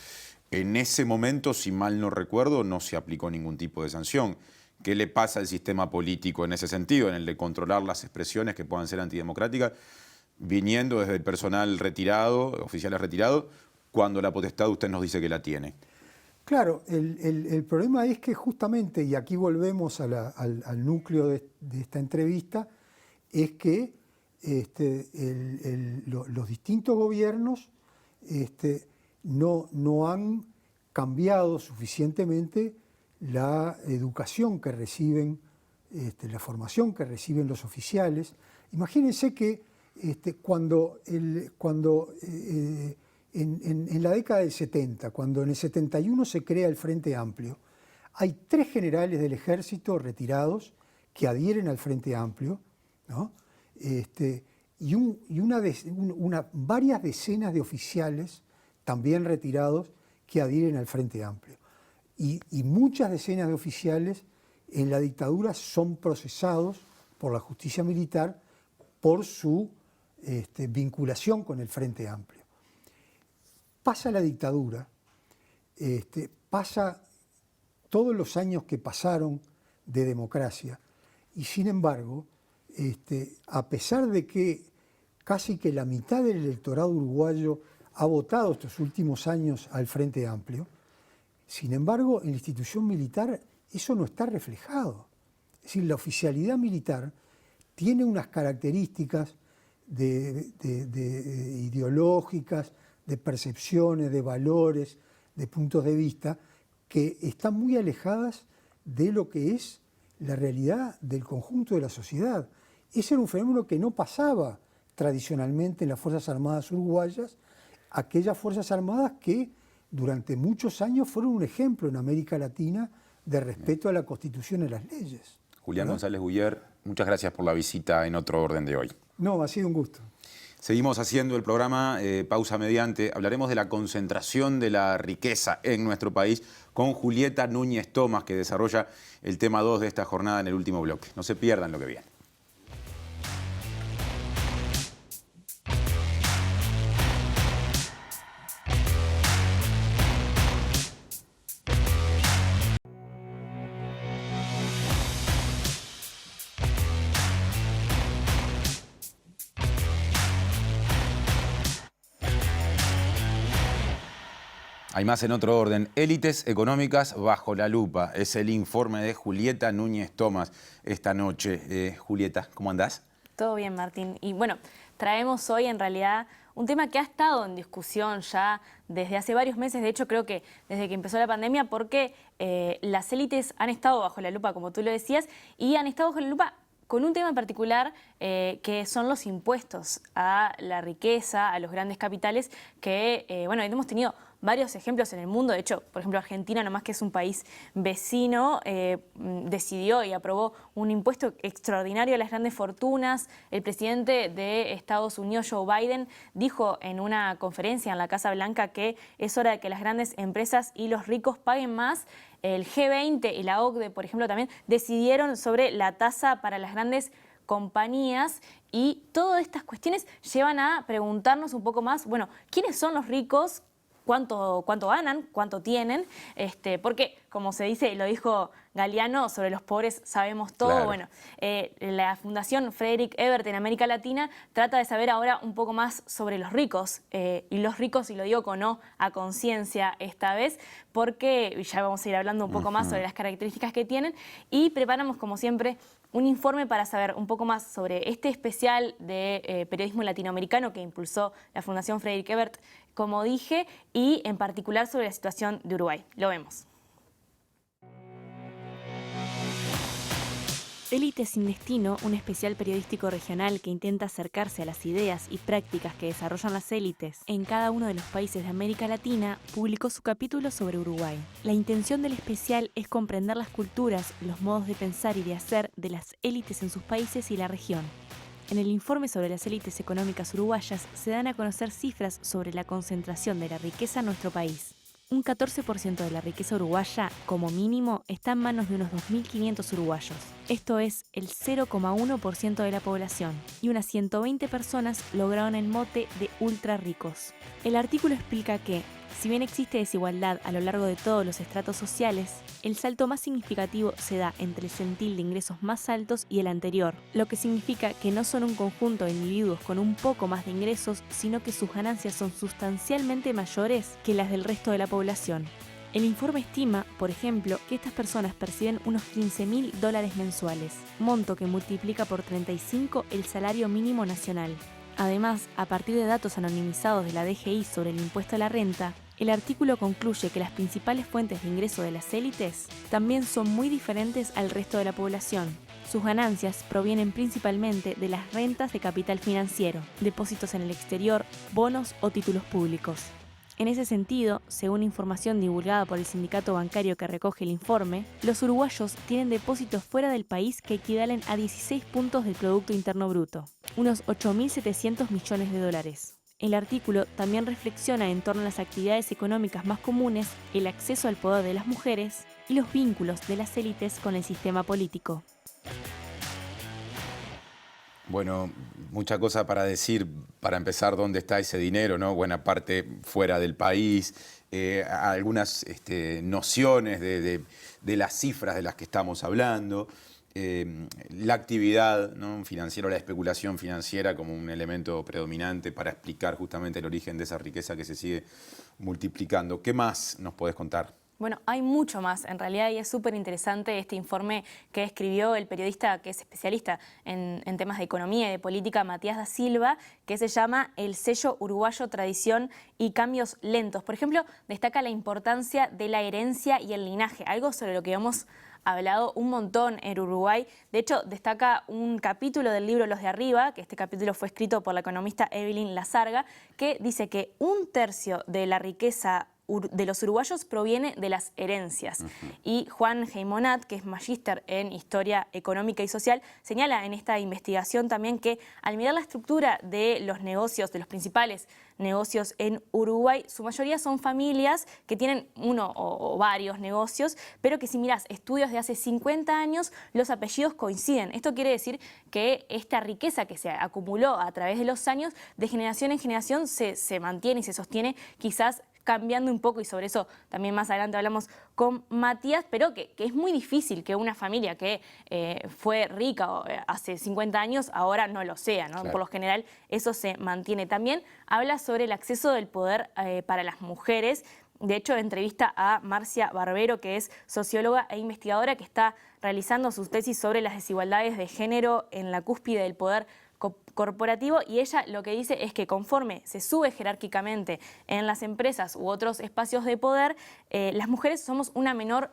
En ese momento, si mal no recuerdo, no se aplicó ningún tipo de sanción. ¿Qué le pasa al sistema político en ese sentido, en el de controlar las expresiones que puedan ser antidemocráticas, viniendo desde el personal retirado, oficiales retirados, cuando la potestad usted nos dice que la tiene? Claro, el problema es que justamente, y aquí volvemos al núcleo de esta entrevista, es que los distintos gobiernos no han cambiado suficientemente la educación que reciben, la formación que reciben los oficiales. Imagínense que cuando en la década del 70, cuando en el 71 se crea el Frente Amplio, hay 3 generales del ejército retirados que adhieren al Frente Amplio, ¿no? Y varias decenas de oficiales también retirados que adhieren al Frente Amplio. Y muchas decenas de oficiales en la dictadura son procesados por la justicia militar por su vinculación con el Frente Amplio. Pasa la dictadura, pasa todos los años que pasaron de democracia, y sin embargo, a pesar de que casi que la mitad del electorado uruguayo ha votado estos últimos años al Frente Amplio, sin embargo, en la institución militar eso no está reflejado. Es decir, la oficialidad militar tiene unas características ideológicas, de percepciones, de valores, de puntos de vista, que están muy alejadas de lo que es la realidad del conjunto de la sociedad. Ese era un fenómeno que no pasaba tradicionalmente en las Fuerzas Armadas uruguayas, aquellas Fuerzas Armadas que durante muchos años fueron un ejemplo en América Latina de respeto a la Constitución y las leyes. Julián ¿verdad? González Guyer, muchas gracias por la visita en Otro Orden de hoy. No, ha sido un gusto. Seguimos haciendo el programa Pausa Mediante. Hablaremos de la concentración de la riqueza en nuestro país con Julieta Núñez Tomás, que desarrolla el tema 2 de esta jornada en el último bloque. No se pierdan lo que viene. Hay más en Otro Orden. Élites económicas bajo la lupa. Es el informe de Julieta Núñez Tomás esta noche. Julieta, ¿cómo andás? Todo bien, Martín. Y bueno, traemos hoy en realidad un tema que ha estado en discusión ya desde hace varios meses. De hecho, creo que desde que empezó la pandemia, porque las élites han estado bajo la lupa, como tú lo decías, y han estado bajo la lupa con un tema en particular que son los impuestos a la riqueza, a los grandes capitales, que, bueno, hemos tenido varios ejemplos en el mundo. De hecho, por ejemplo, Argentina, nomás que es un país vecino, decidió y aprobó un impuesto extraordinario a las grandes fortunas. El presidente de Estados Unidos, Joe Biden, dijo en una conferencia en la Casa Blanca que es hora de que las grandes empresas y los ricos paguen más. El G20 y la OCDE, por ejemplo, también decidieron sobre la tasa para las grandes compañías, y todas estas cuestiones llevan a preguntarnos un poco más, bueno, ¿quiénes son los ricos? ¿Cuánto ganan? ¿Cuánto tienen? Porque, como se dice, y lo dijo Galeano, sobre los pobres sabemos todo. Claro. Bueno, la Fundación Frederick Ebert en América Latina trata de saber ahora un poco más sobre los ricos. Y los ricos, y lo digo con O a conciencia esta vez, porque ya vamos a ir hablando un poco más sobre las características que tienen. Y preparamos, como siempre, un informe para saber un poco más sobre este especial de periodismo latinoamericano que impulsó la Fundación Frederick Ebert, como dije, y en particular sobre la situación de Uruguay. Lo vemos. Élite sin Destino, un especial periodístico regional que intenta acercarse a las ideas y prácticas que desarrollan las élites en cada uno de los países de América Latina, publicó su capítulo sobre Uruguay. La intención del especial es comprender las culturas, los modos de pensar y de hacer de las élites en sus países y la región. En el informe sobre las élites económicas uruguayas se dan a conocer cifras sobre la concentración de la riqueza en nuestro país. Un 14% de la riqueza uruguaya, como mínimo, está en manos de unos 2.500 uruguayos. Esto es el 0,1% de la población, y unas 120 personas lograron el mote de ultra ricos. El artículo explica que, si bien existe desigualdad a lo largo de todos los estratos sociales, el salto más significativo se da entre el centil de ingresos más altos y el anterior, lo que significa que no son un conjunto de individuos con un poco más de ingresos, sino que sus ganancias son sustancialmente mayores que las del resto de la población. El informe estima, por ejemplo, que estas personas perciben unos $15.000 mensuales, monto que multiplica por 35 el salario mínimo nacional. Además, a partir de datos anonimizados de la DGI sobre el impuesto a la renta, el artículo concluye que las principales fuentes de ingreso de las élites también son muy diferentes al resto de la población. Sus ganancias provienen principalmente de las rentas de capital financiero, depósitos en el exterior, bonos o títulos públicos. En ese sentido, según información divulgada por el sindicato bancario que recoge el informe, los uruguayos tienen depósitos fuera del país que equivalen a 16 puntos del Producto Interno Bruto, unos 8.700 millones de dólares. El artículo también reflexiona en torno a las actividades económicas más comunes, el acceso al poder de las mujeres y los vínculos de las élites con el sistema político. Bueno, mucha cosa para decir, para empezar, dónde está ese dinero, ¿no? Buena parte fuera del país, algunas nociones de las cifras de las que estamos hablando, la actividad, ¿no?, financiera, la especulación financiera como un elemento predominante para explicar justamente el origen de esa riqueza que se sigue multiplicando. ¿Qué más nos podés contar? Bueno, hay mucho más en realidad y es súper interesante este informe que escribió el periodista que es especialista en temas de economía y de política, Matías da Silva, que se llama El sello uruguayo, tradición y cambios lentos. Por ejemplo, destaca la importancia de la herencia y el linaje, algo sobre lo que hemos hablado un montón en Uruguay. De hecho, destaca un capítulo del libro Los de Arriba, que este capítulo fue escrito por la economista Evelyn Lazarga, que dice que 1/3 de la riqueza de los uruguayos proviene de las herencias. Y Juan Heimonat, que es magíster en Historia Económica y Social, señala en esta investigación también que al mirar la estructura de los negocios, de los principales negocios en Uruguay, su mayoría son familias que tienen uno o varios negocios, pero que si mirás estudios de hace 50 años, los apellidos coinciden. Esto quiere decir que esta riqueza que se acumuló a través de los años, de generación en generación, se mantiene y se sostiene, quizás cambiando un poco, y sobre eso también más adelante hablamos con Matías, pero que es muy difícil que una familia que fue rica hace 50 años ahora no lo sea, ¿no? Claro. Por lo general eso se mantiene. También habla sobre el acceso del poder para las mujeres. De hecho, entrevista a Marcia Barbero, que es socióloga e investigadora que está realizando sus tesis sobre las desigualdades de género en la cúspide del poder corporativo, y ella lo que dice es que conforme se sube jerárquicamente en las empresas u otros espacios de poder, las mujeres somos una menor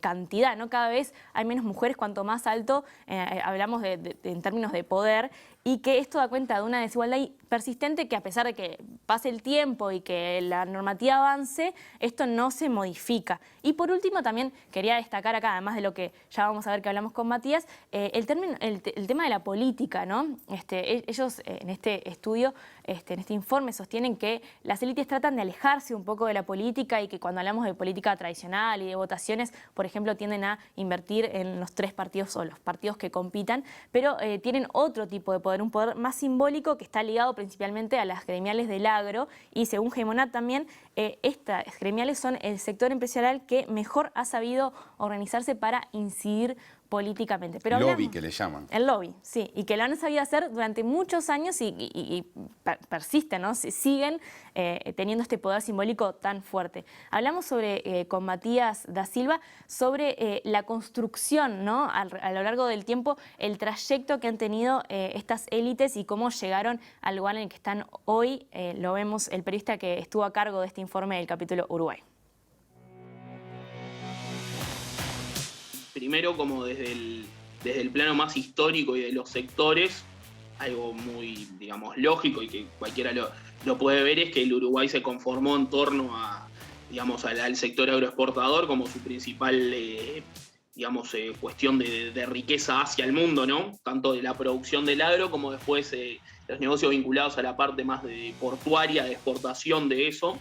cantidad, ¿no? Cada vez hay menos mujeres cuanto más alto hablamos en términos de poder, y que esto da cuenta de una desigualdad persistente que, a pesar de que pase el tiempo y que la normativa avance, esto no se modifica. Y por último también quería destacar acá, además de lo que ya vamos a ver que hablamos con Matías, el tema de la política, ¿no? Ellos en este estudio, en este informe, sostienen que las élites tratan de alejarse un poco de la política y que cuando hablamos de política tradicional y de votaciones, por ejemplo, tienden a invertir en los tres partidos o los partidos que compitan, pero tienen otro tipo de poder, un poder más simbólico que está ligado principalmente a las gremiales del agro, y según Heimonat también, estas gremiales son el sector empresarial que mejor ha sabido organizarse para incidir políticamente. Pero lobby, que le llaman. El lobby, sí, y que lo han sabido hacer durante muchos años y persisten, ¿no? Siguen teniendo este poder simbólico tan fuerte. Hablamos con Matías da Silva sobre la construcción, ¿no?, a lo largo del tiempo, el trayecto que han tenido estas élites y cómo llegaron al lugar en el que están hoy. Lo vemos el periodista que estuvo a cargo de este informe del capítulo Uruguay. Primero, como desde el plano más histórico y de los sectores, algo muy, digamos, lógico y que cualquiera lo puede ver, es que el Uruguay se conformó en torno a, digamos, al sector agroexportador como su principal, digamos, cuestión de riqueza hacia el mundo, ¿no? Tanto de la producción del agro como después los negocios vinculados a la parte más de portuaria, de exportación de eso.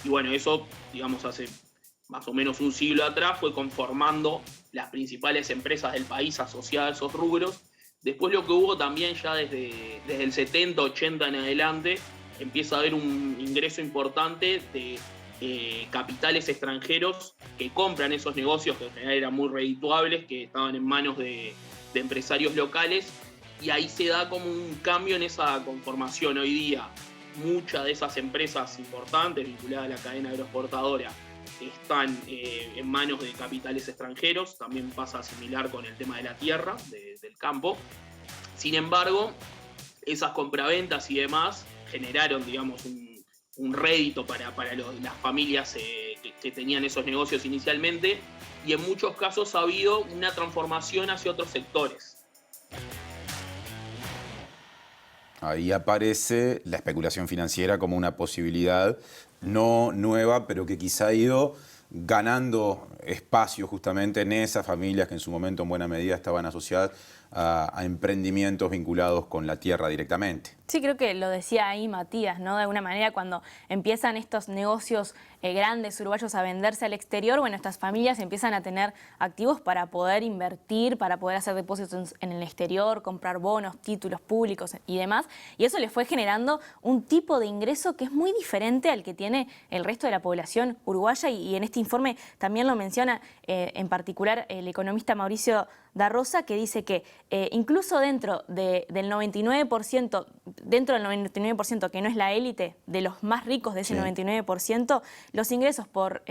Y bueno, eso, digamos, hace más o menos un siglo atrás, fue conformando las principales empresas del país asociadas a esos rubros. Después lo que hubo también ya desde el 70, 80 en adelante, empieza a haber un ingreso importante de capitales extranjeros que compran esos negocios que en general eran muy redituables, que estaban en manos de empresarios locales, y ahí se da como un cambio en esa conformación. Hoy día muchas de esas empresas importantes vinculadas a la cadena agroexportadora están en manos de capitales extranjeros. También pasa similar con el tema de la tierra, del campo. Sin embargo, esas compraventas y demás generaron, digamos, un rédito para las familias que tenían esos negocios inicialmente, y en muchos casos ha habido una transformación hacia otros sectores. Ahí aparece la especulación financiera como una posibilidad no nueva, pero que quizá ha ido ganando espacio justamente en esas familias que en su momento en buena medida estaban asociadas a emprendimientos vinculados con la tierra directamente. Sí, creo que lo decía ahí Matías, ¿no? De alguna manera, cuando empiezan estos negocios grandes uruguayos a venderse al exterior, bueno, estas familias empiezan a tener activos para poder invertir, para poder hacer depósitos en el exterior, comprar bonos, títulos públicos y demás. Y eso les fue generando un tipo de ingreso que es muy diferente al que tiene el resto de la población uruguaya. Y en este informe también lo menciona en particular el economista Mauricio da Rosa, que dice que incluso dentro del 99%, que no es la élite, de los más ricos de ese 99%, los ingresos por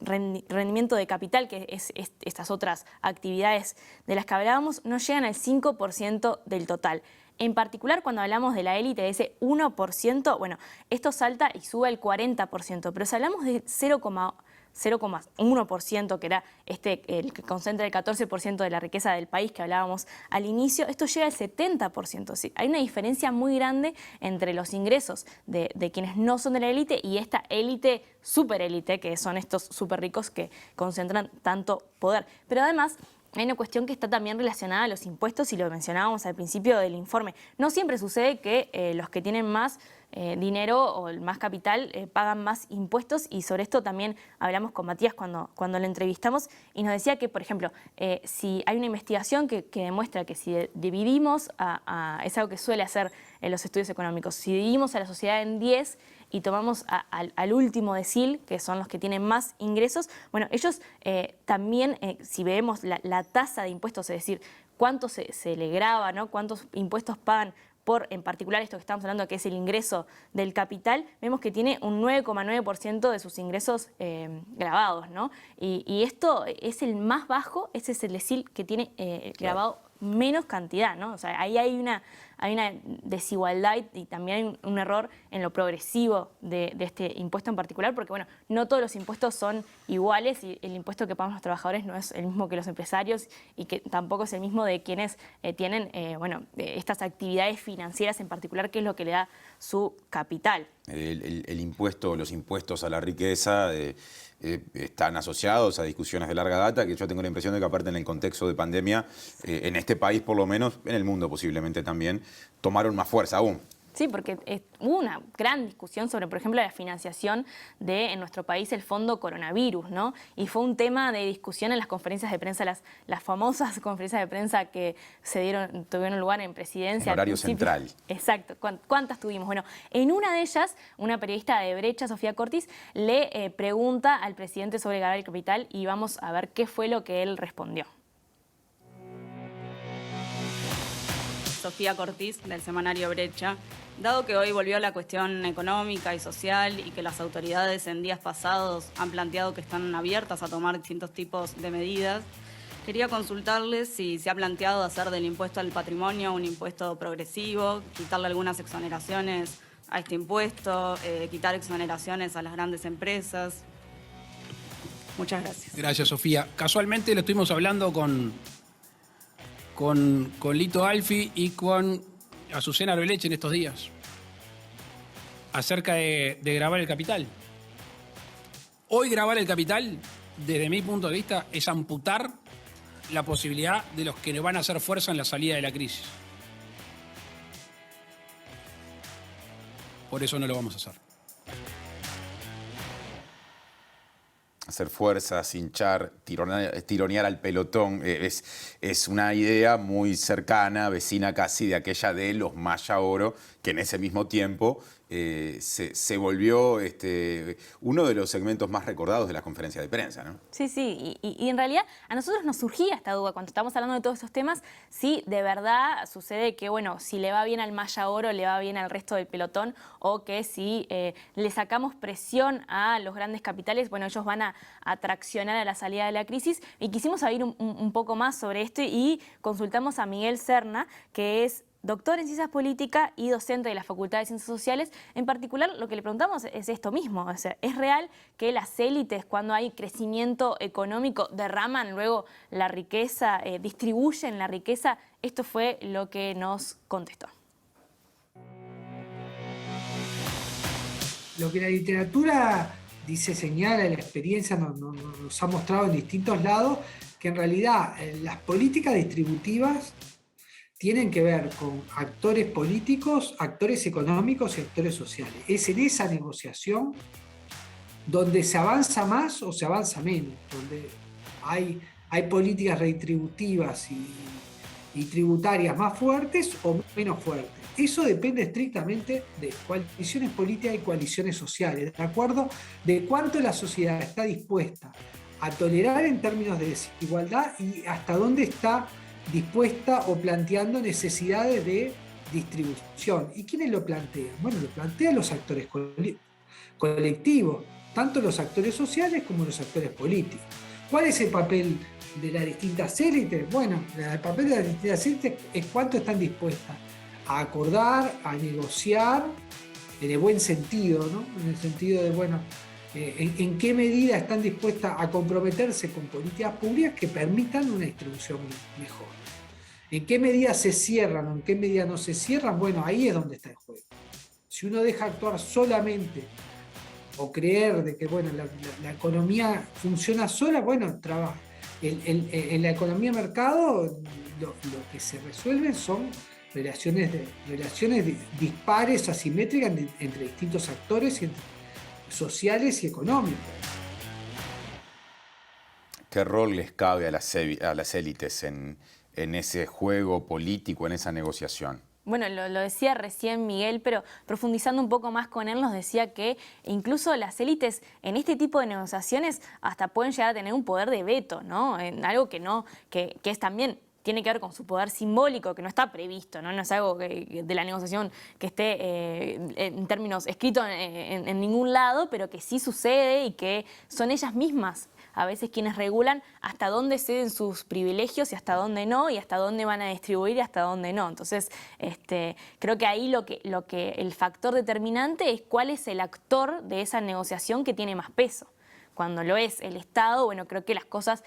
rendimiento de capital, que es estas otras actividades de las que hablábamos, no llegan al 5% del total. En particular, cuando hablamos de la élite, de ese 1%, bueno, esto salta y sube al 40%, pero si hablamos de 0,1%, que era el que concentra el 14% de la riqueza del país que hablábamos al inicio, esto llega al 70%. ¿Sí? Hay una diferencia muy grande entre los ingresos de quienes no son de la élite y esta élite, superélite, que son estos súper ricos que concentran tanto poder. Pero además hay una cuestión que está también relacionada a los impuestos, y lo mencionábamos al principio del informe. No siempre sucede que los que tienen más dinero o más capital pagan más impuestos, y sobre esto también hablamos con Matías cuando lo entrevistamos, y nos decía que, por ejemplo, si hay una investigación que demuestra que si dividimos, es algo que suele hacer en los estudios económicos, si dividimos a la sociedad en 10 y tomamos al último decil, que son los que tienen más ingresos, bueno, ellos también, si vemos la tasa de impuestos, es decir, cuánto se le grava, ¿no? Cuántos impuestos pagan por, en particular, esto que estamos hablando, que es el ingreso del capital, vemos que tiene un 9,9% de sus ingresos gravados, ¿no? Y esto es el más bajo, ese es el decil que tiene grabado menos cantidad, ¿no? O sea, ahí hay una desigualdad y también hay un error en lo progresivo de este impuesto en particular, porque, bueno, no todos los impuestos son iguales, y el impuesto que pagan los trabajadores no es el mismo que los empresarios, y que tampoco es el mismo de quienes tienen estas actividades financieras en particular, que es lo que le da su capital. El impuesto, los impuestos a la riqueza están asociados a discusiones de larga data, que yo tengo la impresión de que, aparte, en el contexto de pandemia, en este país por lo menos, en el mundo posiblemente también, tomaron más fuerza aún. Sí, porque hubo una gran discusión sobre, por ejemplo, la financiación en nuestro país el fondo coronavirus, ¿no? Y fue un tema de discusión en las conferencias de prensa, las famosas conferencias de prensa que tuvieron lugar en presidencia. En horario central. Exacto. ¿Cuántas tuvimos? Bueno, en una de ellas, una periodista de Brecha, Sofía Cortis, le pregunta al presidente sobre gravar el capital, y vamos a ver qué fue lo que él respondió. Sofía Cortis, del semanario Brecha. Dado que hoy volvió la cuestión económica y social, y que las autoridades en días pasados han planteado que están abiertas a tomar distintos tipos de medidas, quería consultarles si se ha planteado hacer del impuesto al patrimonio un impuesto progresivo, quitarle algunas exoneraciones a este impuesto, quitar exoneraciones a las grandes empresas. Muchas gracias. Gracias, Sofía. Casualmente lo estuvimos hablando con Lito Alfi y con Azucena Arbeleche en estos días, acerca de gravar el capital. Hoy gravar el capital, desde mi punto de vista, es amputar la posibilidad de los que van a hacer fuerza en la salida de la crisis. Por eso no lo vamos a hacer. hacer fuerzas, hinchar, tironear al pelotón, es una idea muy cercana, vecina casi de aquella de los Maya Oro, que en ese mismo tiempo se volvió uno de los segmentos más recordados de las conferencias de prensa, ¿no? Sí, sí, y en realidad a nosotros nos surgía esta duda cuando estamos hablando de todos estos temas, si de verdad sucede que, bueno, si le va bien al Maya Oro, le va bien al resto del pelotón, o que si le sacamos presión a los grandes capitales, bueno, ellos van a traccionar a la salida de la crisis. Y quisimos saber un poco más sobre esto y consultamos a Miguel Serna, que es doctor en Ciencias Políticas y docente de la Facultad de Ciencias Sociales. En particular, lo que le preguntamos es esto mismo. O sea, ¿es real que las élites, cuando hay crecimiento económico, derraman luego la riqueza, distribuyen la riqueza? Esto fue lo que nos contestó. Lo que la literatura dice, señala, la experiencia nos ha mostrado en distintos lados, que en realidad las políticas distributivas tienen que ver con actores políticos, actores económicos y actores sociales. Es en esa negociación donde se avanza más o se avanza menos, donde hay políticas redistributivas y tributarias más fuertes o menos fuertes. Eso depende estrictamente de coaliciones políticas y coaliciones sociales, de acuerdo de cuánto la sociedad está dispuesta a tolerar en términos de desigualdad y hasta dónde está dispuesta o planteando necesidades de distribución. ¿Y quiénes lo plantean? Bueno, lo plantean los actores colectivos, tanto los actores sociales como los actores políticos. ¿Cuál es el papel de las distintas élites? Bueno, el papel de las distintas élites es cuánto están dispuestas a acordar, a negociar, en el buen sentido, ¿no? En el sentido de, bueno, en qué medida están dispuestas a comprometerse con políticas públicas que permitan una distribución mejor. ¿En qué medida se cierran o en qué medida no se cierran? Bueno, ahí es donde está el juego. Si uno deja actuar solamente o creer de que, bueno, la economía funciona sola, bueno, trabaja. En la economía de mercado lo que se resuelven son relaciones dispares, asimétricas entre distintos actores y sociales y económicos. ¿Qué rol les cabe a las élites en ese juego político, en esa negociación? Bueno, lo decía recién Miguel, pero profundizando un poco más con él, nos decía que incluso las élites en este tipo de negociaciones hasta pueden llegar a tener un poder de veto, ¿no? En algo que es también tiene que ver con su poder simbólico, que no está previsto, ¿no? No es algo de la negociación que esté en términos escritos en ningún lado, pero que sí sucede y que son ellas mismas a veces quienes regulan hasta dónde ceden sus privilegios y hasta dónde no, y hasta dónde van a distribuir y hasta dónde no. Entonces, creo que ahí lo que el factor determinante es cuál es el actor de esa negociación que tiene más peso. Cuando lo es el Estado, bueno, creo que las cosas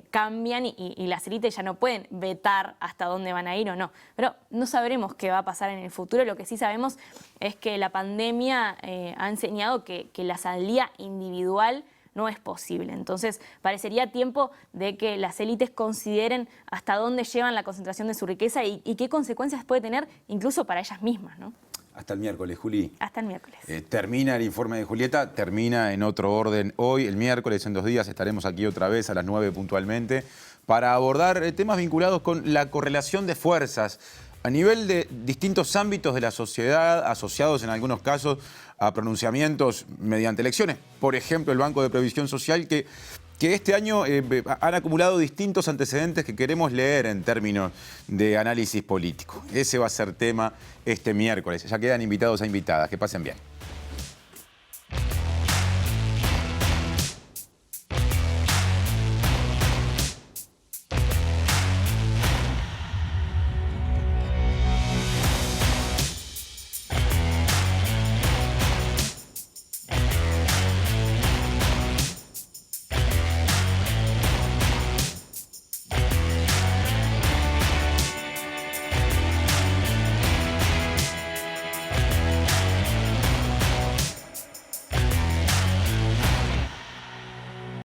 cambian y las élites ya no pueden vetar hasta dónde van a ir o no. Pero no sabremos qué va a pasar en el futuro. Lo que sí sabemos es que la pandemia ha enseñado que la salida individual no es posible. Entonces, parecería tiempo de que las élites consideren hasta dónde llevan la concentración de su riqueza y qué consecuencias puede tener incluso para ellas mismas, ¿no? Hasta el miércoles, Juli. Hasta el miércoles. Termina el informe de Julieta, termina En Otro Orden hoy. El miércoles, en 2 días, estaremos aquí otra vez a las 9 puntualmente para abordar temas vinculados con la correlación de fuerzas a nivel de distintos ámbitos de la sociedad, asociados en algunos casos a pronunciamientos mediante elecciones. Por ejemplo, el Banco de Previsión Social, que este año han acumulado distintos antecedentes que queremos leer en términos de análisis político. Ese va a ser tema este miércoles. Ya quedan invitados e invitadas. Que pasen bien.